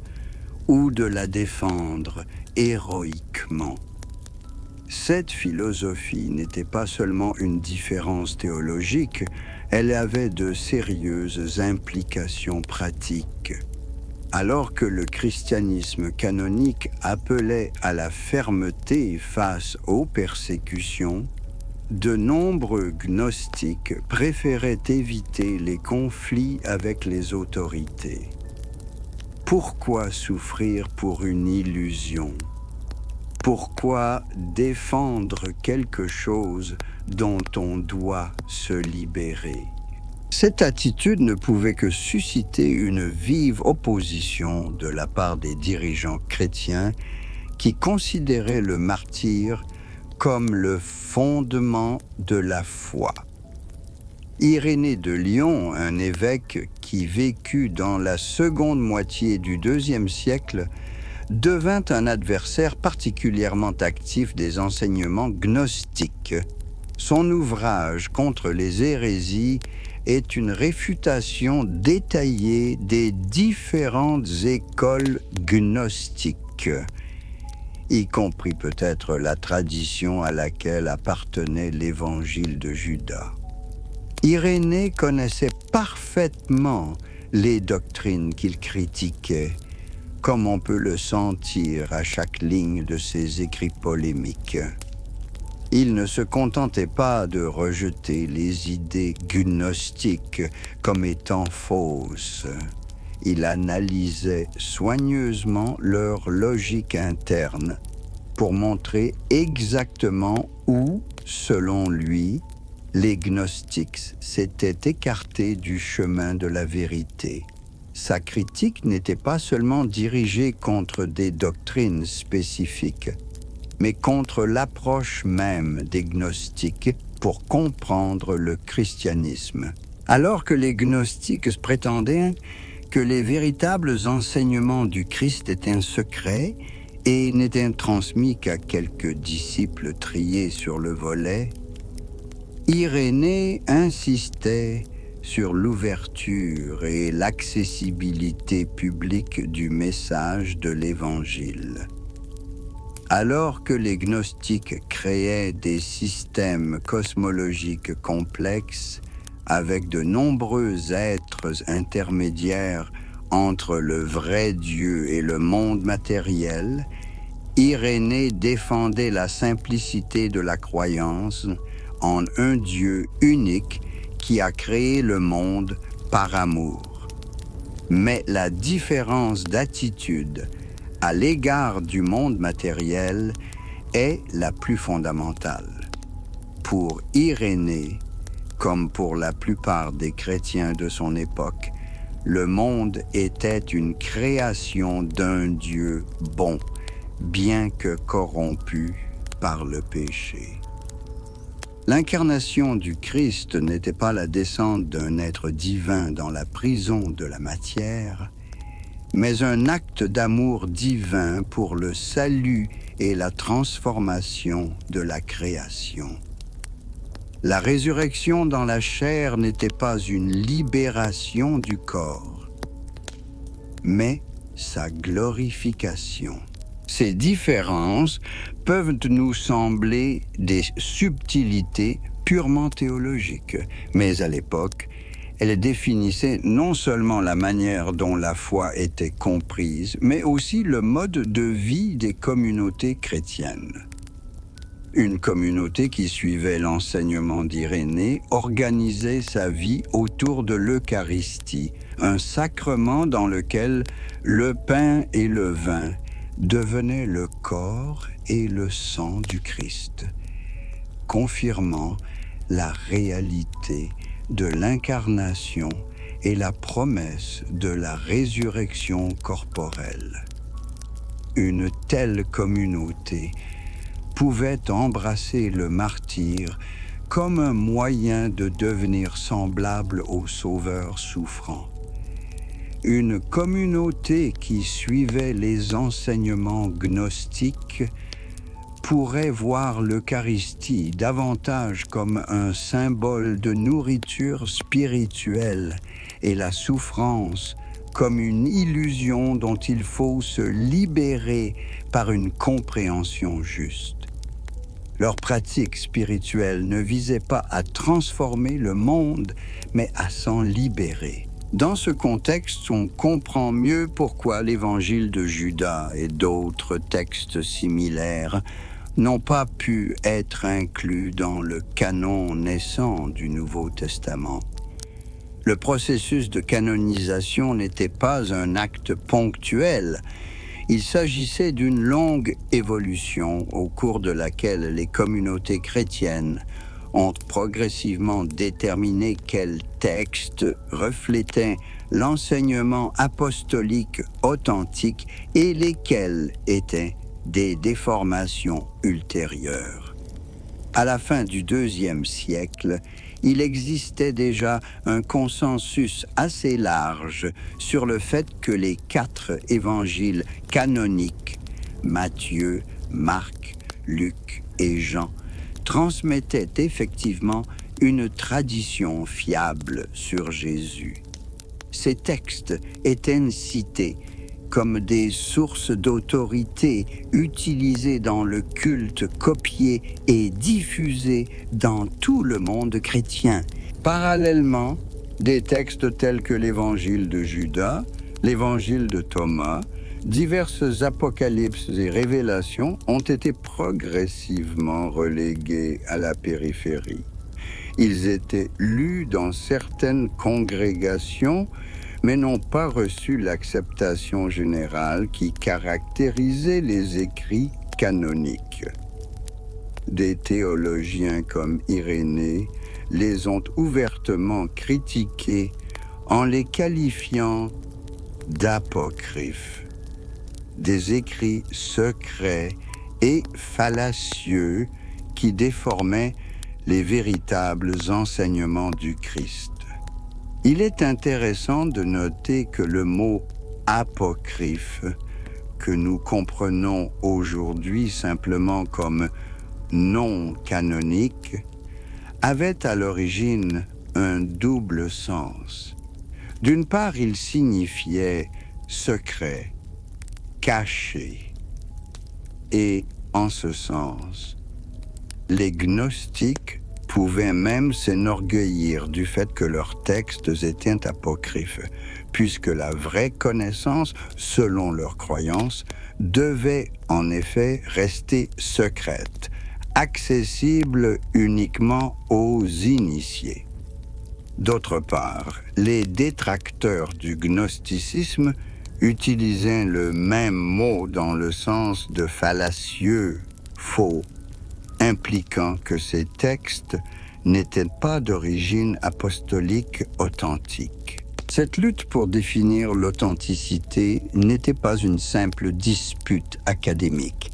ou de la défendre héroïquement. Cette philosophie n'était pas seulement une différence théologique, elle avait de sérieuses implications pratiques. Alors que le christianisme canonique appelait à la fermeté face aux persécutions, de nombreux gnostiques préféraient éviter les conflits avec les autorités. Pourquoi souffrir pour une illusion? Pourquoi défendre quelque chose dont on doit se libérer? Cette attitude ne pouvait que susciter une vive opposition de la part des dirigeants chrétiens qui considéraient le martyre comme le fondement de la foi. Irénée de Lyon, un évêque qui vécut dans la seconde moitié du IIe siècle, devint un adversaire particulièrement actif des enseignements gnostiques. Son ouvrage contre les hérésies est une réfutation détaillée des différentes écoles gnostiques, y compris peut-être la tradition à laquelle appartenait l'évangile de Judas. Irénée connaissait parfaitement les doctrines qu'il critiquait, comme on peut le sentir à chaque ligne de ses écrits polémiques. Il ne se contentait pas de rejeter les idées gnostiques comme étant fausses. Il analysait soigneusement leur logique interne pour montrer exactement où, selon lui, les gnostiques s'étaient écartés du chemin de la vérité. Sa critique n'était pas seulement dirigée contre des doctrines spécifiques, mais contre l'approche même des gnostiques pour comprendre le christianisme. Alors que les gnostiques prétendaient que les véritables enseignements du Christ étaient un secret et n'étaient transmis qu'à quelques disciples triés sur le volet, Irénée insistait sur l'ouverture et l'accessibilité publique du message de l'Évangile. Alors que les gnostiques créaient des systèmes cosmologiques complexes avec de nombreux êtres intermédiaires entre le vrai Dieu et le monde matériel, Irénée défendait la simplicité de la croyance en un Dieu unique qui a créé le monde par amour. Mais la différence d'attitude à l'égard du monde matériel est la plus fondamentale. Pour Irénée, comme pour la plupart des chrétiens de son époque, le monde était une création d'un Dieu bon, bien que corrompu par le péché. L'incarnation du Christ n'était pas la descente d'un être divin dans la prison de la matière, mais un acte d'amour divin pour le salut et la transformation de la création. La résurrection dans la chair n'était pas une libération du corps, mais sa glorification. Ces différences peuvent nous sembler des subtilités purement théologiques, mais à l'époque, elles définissaient non seulement la manière dont la foi était comprise, mais aussi le mode de vie des communautés chrétiennes. Une communauté qui suivait l'enseignement d'Irénée organisait sa vie autour de l'Eucharistie, un sacrement dans lequel le pain et le vin devenaient le corps et le sang du Christ, confirmant la réalité de l'incarnation et la promesse de la résurrection corporelle. Une telle communauté pouvait embrasser le martyr comme un moyen de devenir semblable au Sauveur souffrant. Une communauté qui suivait les enseignements gnostiques pourrait voir l'Eucharistie davantage comme un symbole de nourriture spirituelle et la souffrance comme une illusion dont il faut se libérer par une compréhension juste. Leur pratique spirituelle ne visait pas à transformer le monde, mais à s'en libérer. Dans ce contexte, on comprend mieux pourquoi l'évangile de Judas et d'autres textes similaires n'ont pas pu être inclus dans le canon naissant du Nouveau Testament. Le processus de canonisation n'était pas un acte ponctuel. Il s'agissait d'une longue évolution au cours de laquelle les communautés chrétiennes ont progressivement déterminé quels textes reflétaient l'enseignement apostolique authentique et lesquels étaient des déformations ultérieures. À la fin du IIe siècle, il existait déjà un consensus assez large sur le fait que les 4 évangiles canoniques, Matthieu, Marc, Luc et Jean, transmettait effectivement une tradition fiable sur Jésus. Ces textes étaient cités comme des sources d'autorité utilisées dans le culte, copiées et diffusées dans tout le monde chrétien. Parallèlement, des textes tels que l'évangile de Judas, l'évangile de Thomas, diverses apocalypses et révélations ont été progressivement relégués à la périphérie. Ils étaient lus dans certaines congrégations, mais n'ont pas reçu l'acceptation générale qui caractérisait les écrits canoniques. Des théologiens comme Irénée les ont ouvertement critiqués en les qualifiant d'apocryphes, des écrits secrets et fallacieux qui déformaient les véritables enseignements du Christ. Il est intéressant de noter que le mot « apocryphe », que nous comprenons aujourd'hui simplement comme « non canonique », avait à l'origine un double sens. D'une part, il signifiait « secret », caché. Et, en ce sens, les gnostiques pouvaient même s'enorgueillir du fait que leurs textes étaient apocryphes, puisque la vraie connaissance, selon leurs croyances, devait en effet rester secrète, accessible uniquement aux initiés. D'autre part, les détracteurs du gnosticisme utilisaient le même mot dans le sens de fallacieux, faux, impliquant que ces textes n'étaient pas d'origine apostolique authentique. Cette lutte pour définir l'authenticité n'était pas une simple dispute académique.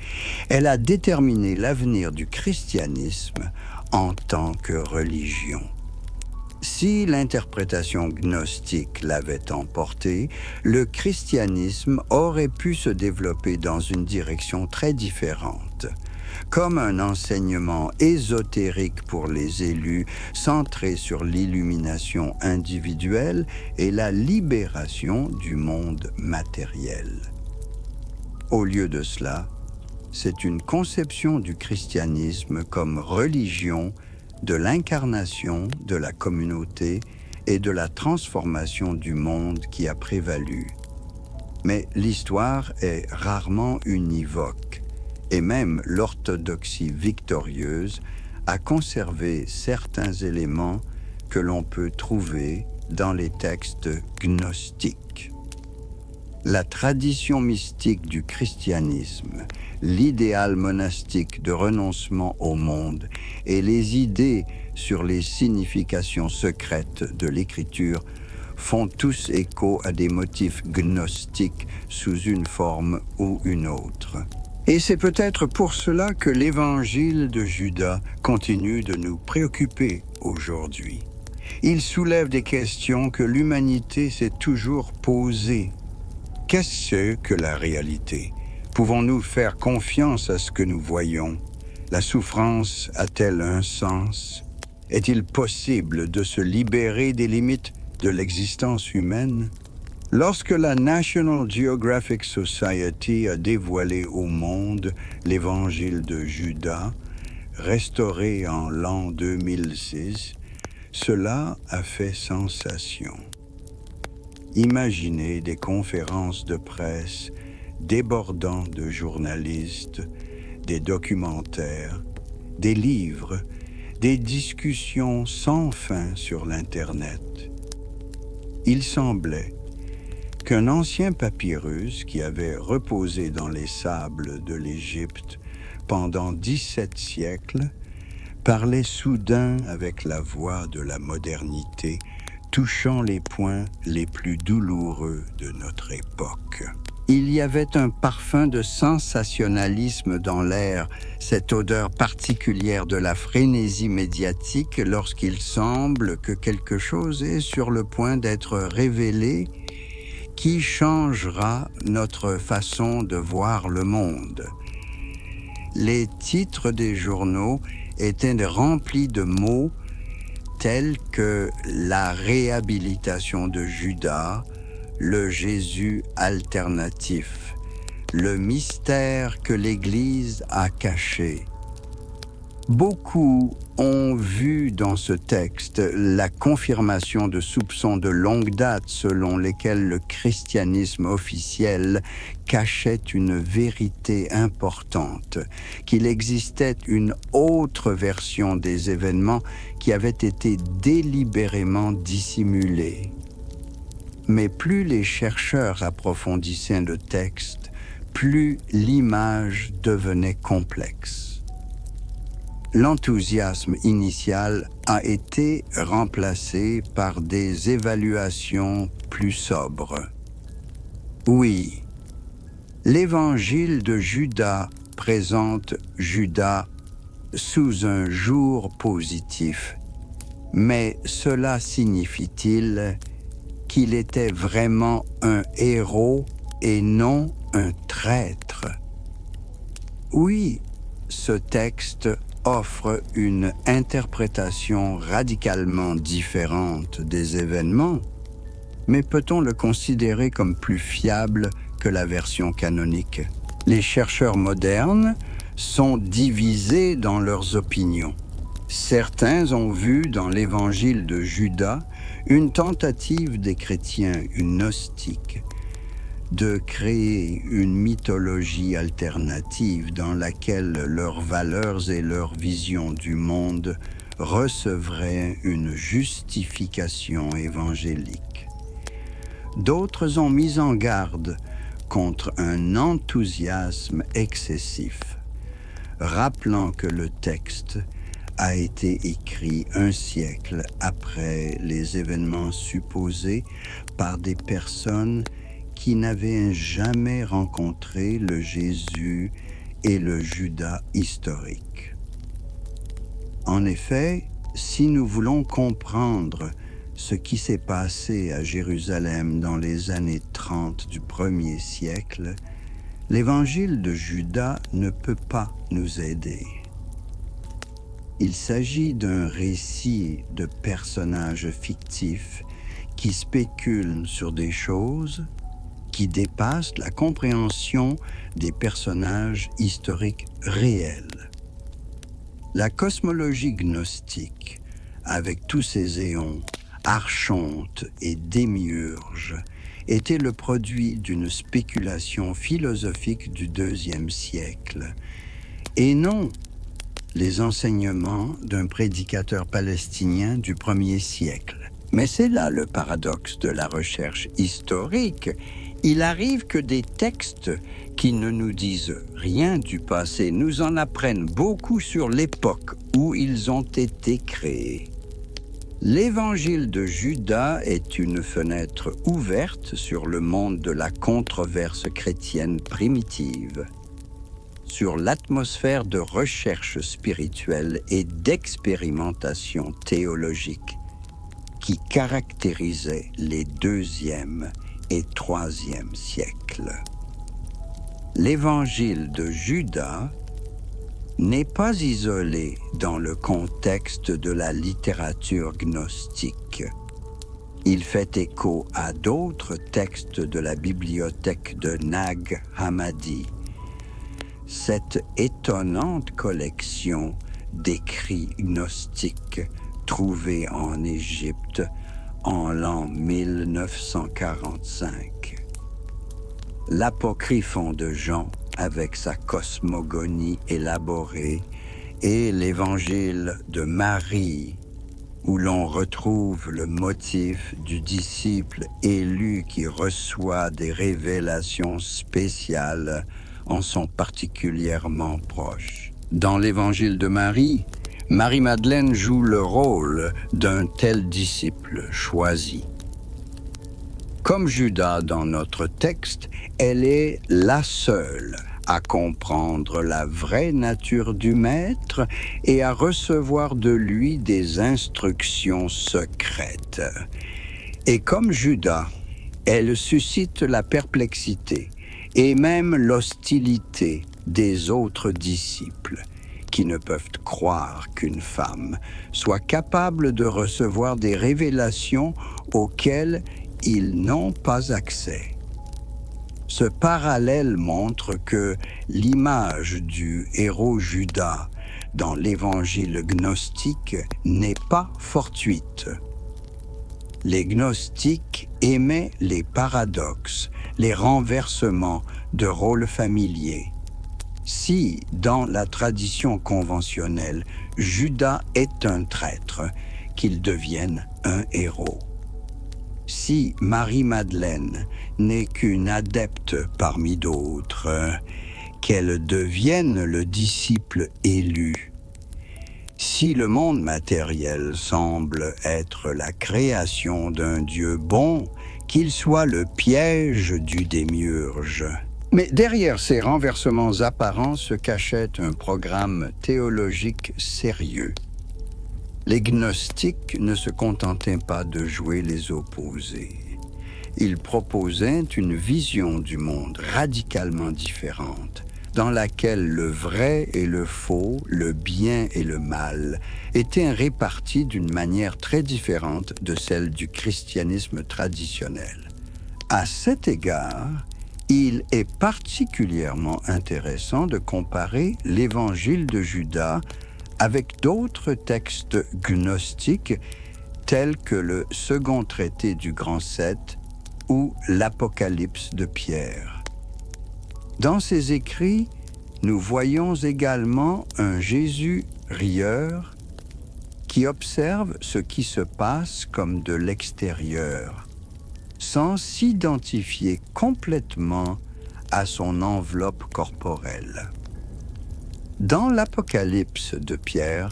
Elle a déterminé l'avenir du christianisme en tant que religion. Si l'interprétation gnostique l'avait emporté, le christianisme aurait pu se développer dans une direction très différente, comme un enseignement ésotérique pour les élus, centré sur l'illumination individuelle et la libération du monde matériel. Au lieu de cela, c'est une conception du christianisme comme religion de l'incarnation de la communauté et de la transformation du monde qui a prévalu. Mais l'histoire est rarement univoque, et même l'orthodoxie victorieuse a conservé certains éléments que l'on peut trouver dans les textes gnostiques. La tradition mystique du christianisme, l'idéal monastique de renoncement au monde et les idées sur les significations secrètes de l'écriture font tous écho à des motifs gnostiques sous une forme ou une autre. Et c'est peut-être pour cela que l'évangile de Judas continue de nous préoccuper aujourd'hui. Il soulève des questions que l'humanité s'est toujours posées. Qu'est-ce que la réalité? Pouvons-nous faire confiance à ce que nous voyons? La souffrance a-t-elle un sens? Est-il possible de se libérer des limites de l'existence humaine? Lorsque la National Geographic Society a dévoilé au monde l'évangile de Judas, restauré en l'an 2006, cela a fait sensation. Imaginez des conférences de presse débordant de journalistes, des documentaires, des livres, des discussions sans fin sur l'Internet. Il semblait qu'un ancien papyrus qui avait reposé dans les sables de l'Égypte pendant 17 siècles parlait soudain avec la voix de la modernité, touchant les points les plus douloureux de notre époque. Il y avait un parfum de sensationnalisme dans l'air, cette odeur particulière de la frénésie médiatique lorsqu'il semble que quelque chose est sur le point d'être révélé qui changera notre façon de voir le monde. Les titres des journaux étaient remplis de mots tels que la réhabilitation de Judas, le Jésus alternatif, le mystère que l'Église a caché. Beaucoup ont vu dans ce texte la confirmation de soupçons de longue date selon lesquels le christianisme officiel cachait une vérité importante, qu'il existait une autre version des événements qui avait été délibérément dissimulée. Mais plus les chercheurs approfondissaient le texte, plus l'image devenait complexe. L'enthousiasme initial a été remplacé par des évaluations plus sobres. Oui, l'évangile de Judas présente Judas sous un jour positif, mais cela signifie-t-il qu'il était vraiment un héros et non un traître? Oui, ce texte offre une interprétation radicalement différente des événements, mais peut-on le considérer comme plus fiable que la version canonique? Les chercheurs modernes sont divisés dans leurs opinions. Certains ont vu dans l'évangile de Judas une tentative des chrétiens gnostiques de créer une mythologie alternative dans laquelle leurs valeurs et leur vision du monde recevraient une justification évangélique. D'autres ont mis en garde contre un enthousiasme excessif, rappelant que le texte a été écrit un siècle après les événements supposés par des personnes qui n'avaient jamais rencontré le Jésus et le Judas historique. En effet, si nous voulons comprendre ce qui s'est passé à Jérusalem dans les années 30 du 1er siècle, l'évangile de Judas ne peut pas nous aider. Il s'agit d'un récit de personnages fictifs qui spéculent sur des choses qui dépassent la compréhension des personnages historiques réels. La cosmologie gnostique, avec tous ses éons, archontes et démiurges, était le produit d'une spéculation philosophique du IIe siècle, et non les enseignements d'un prédicateur palestinien du 1er siècle. Mais c'est là le paradoxe de la recherche historique. Il arrive que des textes qui ne nous disent rien du passé nous en apprennent beaucoup sur l'époque où ils ont été créés. L'évangile de Judas est une fenêtre ouverte sur le monde de la controverse chrétienne primitive, sur l'atmosphère de recherche spirituelle et d'expérimentation théologique qui caractérisait les 2e et 3e siècles. L'évangile de Judas n'est pas isolé dans le contexte de la littérature gnostique. Il fait écho à d'autres textes de la bibliothèque de Nag Hammadi. Cette étonnante collection d'écrits gnostiques trouvés en Égypte en l'an 1945. L'Apocryphon de Jean, avec sa cosmogonie élaborée, et l'Évangile de Marie, où l'on retrouve le motif du disciple élu qui reçoit des révélations spéciales, en sont particulièrement proches. Dans l'Évangile de Marie, Marie-Madeleine joue le rôle d'un tel disciple choisi. Comme Judas dans notre texte, elle est la seule à comprendre la vraie nature du Maître et à recevoir de lui des instructions secrètes. Et comme Judas, elle suscite la perplexité et même l'hostilité des autres disciples, qui ne peuvent croire qu'une femme soit capable de recevoir des révélations auxquelles ils n'ont pas accès. Ce parallèle montre que l'image du héros Judas dans l'évangile gnostique n'est pas fortuite. Les gnostiques aimaient les paradoxes, les renversements de rôles familiers. Si, dans la tradition conventionnelle, Judas est un traître, qu'il devienne un héros. Si Marie-Madeleine n'est qu'une adepte parmi d'autres, qu'elle devienne le disciple élu. Si le monde matériel semble être la création d'un Dieu bon, qu'il soit le piège du démiurge. Mais derrière ces renversements apparents se cachait un programme théologique sérieux. Les gnostiques ne se contentaient pas de jouer les opposés. Ils proposaient une vision du monde radicalement différente, dans laquelle le vrai et le faux, le bien et le mal, étaient répartis d'une manière très différente de celle du christianisme traditionnel. À cet égard, il est particulièrement intéressant de comparer l'évangile de Judas avec d'autres textes gnostiques tels que le second traité du Grand Sept ou l'Apocalypse de Pierre. Dans ces écrits, nous voyons également un Jésus rieur qui observe ce qui se passe comme de l'extérieur, sans s'identifier complètement à son enveloppe corporelle. Dans l'Apocalypse de Pierre,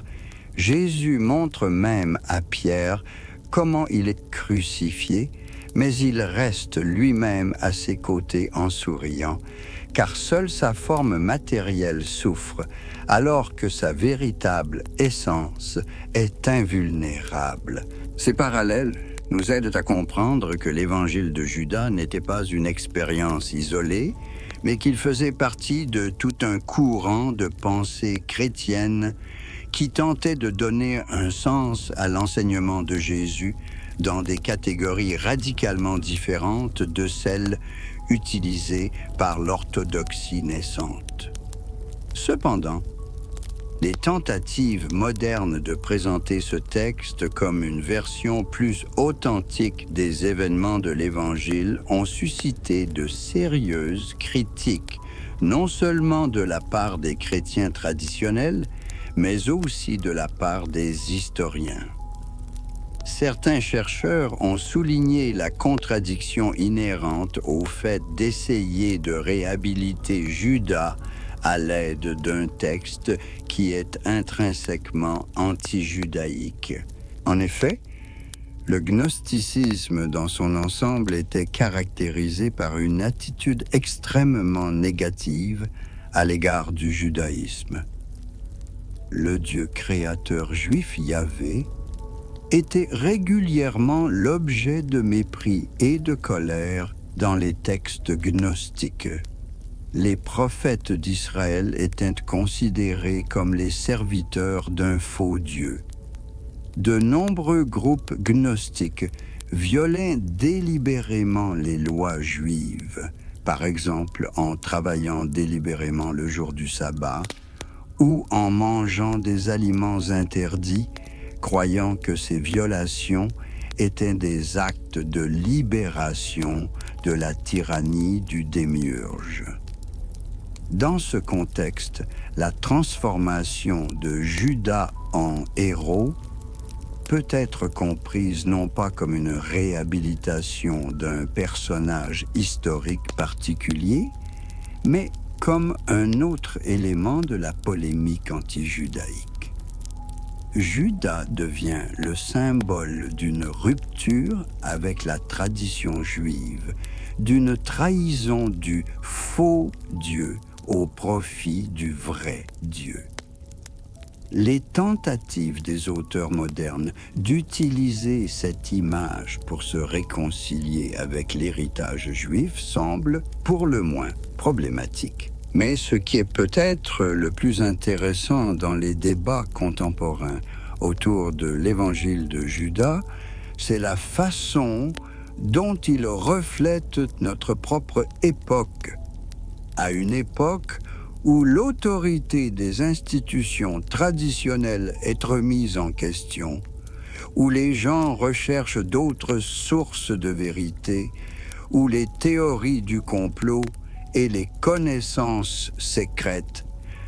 Jésus montre même à Pierre comment il est crucifié, mais il reste lui-même à ses côtés en souriant, car seule sa forme matérielle souffre, alors que sa véritable essence est invulnérable. Ces parallèles nous aident à comprendre que l'évangile de Judas n'était pas une expérience isolée, mais qu'il faisait partie de tout un courant de pensée chrétienne qui tentait de donner un sens à l'enseignement de Jésus dans des catégories radicalement différentes de celles utilisées par l'orthodoxie naissante. Cependant, les tentatives modernes de présenter ce texte comme une version plus authentique des événements de l'Évangile ont suscité de sérieuses critiques, non seulement de la part des chrétiens traditionnels, mais aussi de la part des historiens. Certains chercheurs ont souligné la contradiction inhérente au fait d'essayer de réhabiliter Judas à l'aide d'un texte qui est intrinsèquement anti-judaïque. En effet, le gnosticisme dans son ensemble était caractérisé par une attitude extrêmement négative à l'égard du judaïsme. Le Dieu créateur juif Yahvé était régulièrement l'objet de mépris et de colère dans les textes gnostiques. Les prophètes d'Israël étaient considérés comme les serviteurs d'un faux Dieu. De nombreux groupes gnostiques violaient délibérément les lois juives, par exemple en travaillant délibérément le jour du sabbat, ou en mangeant des aliments interdits, croyant que ces violations étaient des actes de libération de la tyrannie du démiurge. Dans ce contexte, la transformation de Judas en héros peut être comprise non pas comme une réhabilitation d'un personnage historique particulier, mais comme un autre élément de la polémique anti-judaïque. Judas devient le symbole d'une rupture avec la tradition juive, d'une trahison du faux Dieu au profit du vrai Dieu. Les tentatives des auteurs modernes d'utiliser cette image pour se réconcilier avec l'héritage juif semblent pour le moins problématiques. Mais ce qui est peut-être le plus intéressant dans les débats contemporains autour de l'évangile de Judas, c'est la façon dont il reflète notre propre époque. À une époque où l'autorité des institutions traditionnelles est remise en question, où les gens recherchent d'autres sources de vérité, où les théories du complot et les connaissances secrètes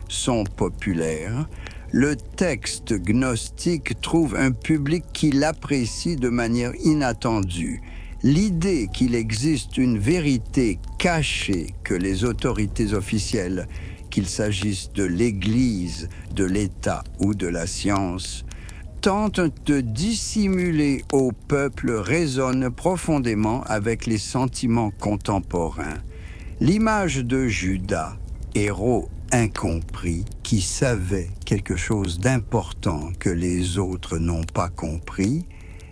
sont populaires, le texte gnostique trouve un public qui l'apprécie de manière inattendue. L'idée qu'il existe une vérité cachée que les autorités officielles, qu'il s'agisse de l'Église, de l'État ou de la science, tentent de dissimuler au peuple résonne profondément avec les sentiments contemporains. L'image de Judas, héros incompris, qui savait quelque chose d'important que les autres n'ont pas compris,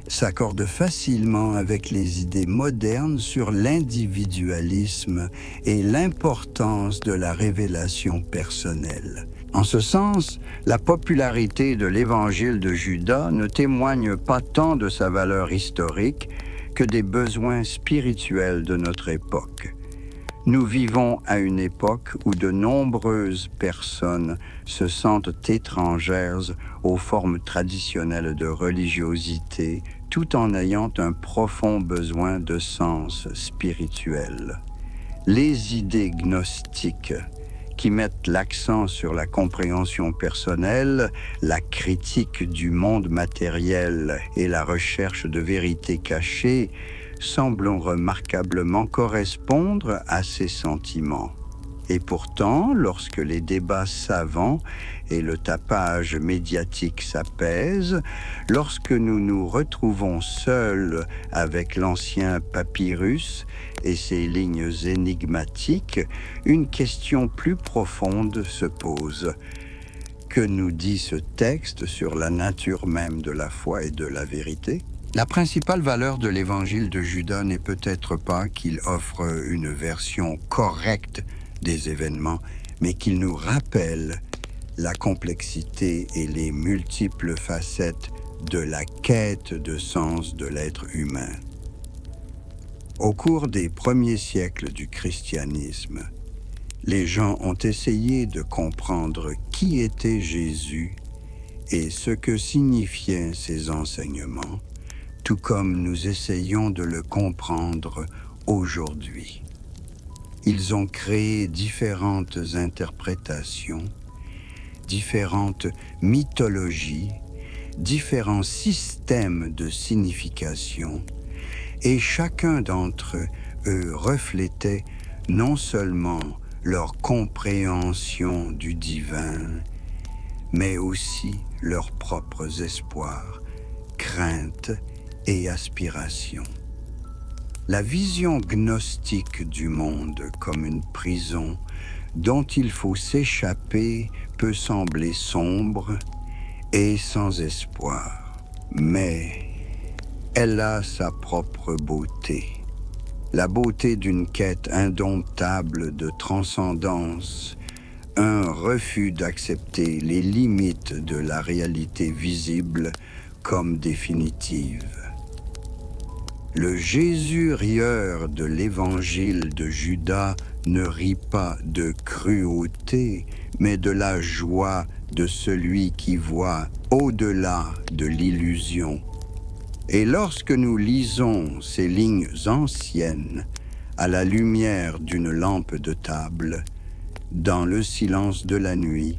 s'accorde facilement avec les idées modernes sur l'individualisme et l'importance de la révélation personnelle. En ce sens, la popularité de l'évangile de Judas ne témoigne pas tant de sa valeur historique que des besoins spirituels de notre époque. Nous vivons à une époque où de nombreuses personnes se sentent étrangères aux formes traditionnelles de religiosité, tout en ayant un profond besoin de sens spirituel. Les idées gnostiques, qui mettent l'accent sur la compréhension personnelle, la critique du monde matériel et la recherche de vérités cachées, semblent remarquablement correspondre à ces sentiments. Et pourtant, lorsque les débats savants et le tapage médiatique s'apaisent, lorsque nous nous retrouvons seuls avec l'ancien papyrus et ses lignes énigmatiques, une question plus profonde se pose. Que nous dit ce texte sur la nature même de la foi et de la vérité ? La principale valeur de l'évangile de Judas n'est peut-être pas qu'il offre une version correcte des événements, mais qu'il nous rappelle la complexité et les multiples facettes de la quête de sens de l'être humain. Au cours des premiers siècles du christianisme, les gens ont essayé de comprendre qui était Jésus et ce que signifiaient ses enseignements, tout comme nous essayons de le comprendre aujourd'hui. Ils ont créé différentes interprétations, différentes mythologies, différents systèmes de signification, et chacun d'entre eux reflétait non seulement leur compréhension du divin, mais aussi leurs propres espoirs, craintes et aspirations. La vision gnostique du monde comme une prison dont il faut s'échapper peut sembler sombre et sans espoir, mais elle a sa propre beauté. La beauté d'une quête indomptable de transcendance, un refus d'accepter les limites de la réalité visible comme définitive. Le Jésus rieur de l'évangile de Judas ne rit pas de cruauté, mais de la joie de celui qui voit au-delà de l'illusion. Et lorsque nous lisons ces lignes anciennes à la lumière d'une lampe de table, dans le silence de la nuit,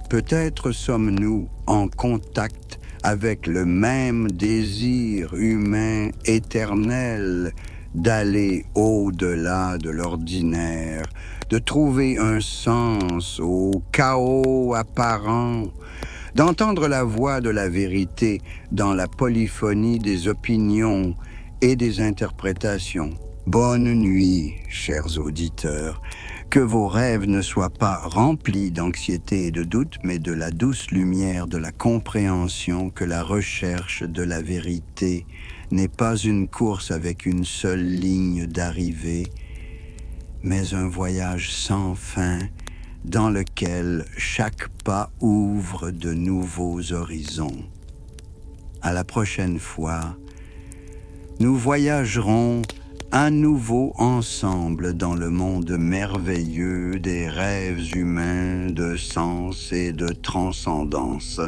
peut-être sommes-nous en contact avec le même désir humain éternel d'aller au-delà de l'ordinaire, de trouver un sens au chaos apparent, d'entendre la voix de la vérité dans la polyphonie des opinions et des interprétations. Bonne nuit, chers auditeurs. Que vos rêves ne soient pas remplis d'anxiété et de doute, mais de la douce lumière de la compréhension que la recherche de la vérité n'est pas une course avec une seule ligne d'arrivée, mais un voyage sans fin dans lequel chaque pas ouvre de nouveaux horizons. À la prochaine fois, nous voyagerons à nouveau ensemble dans le monde merveilleux des rêves humains de sens et de transcendance.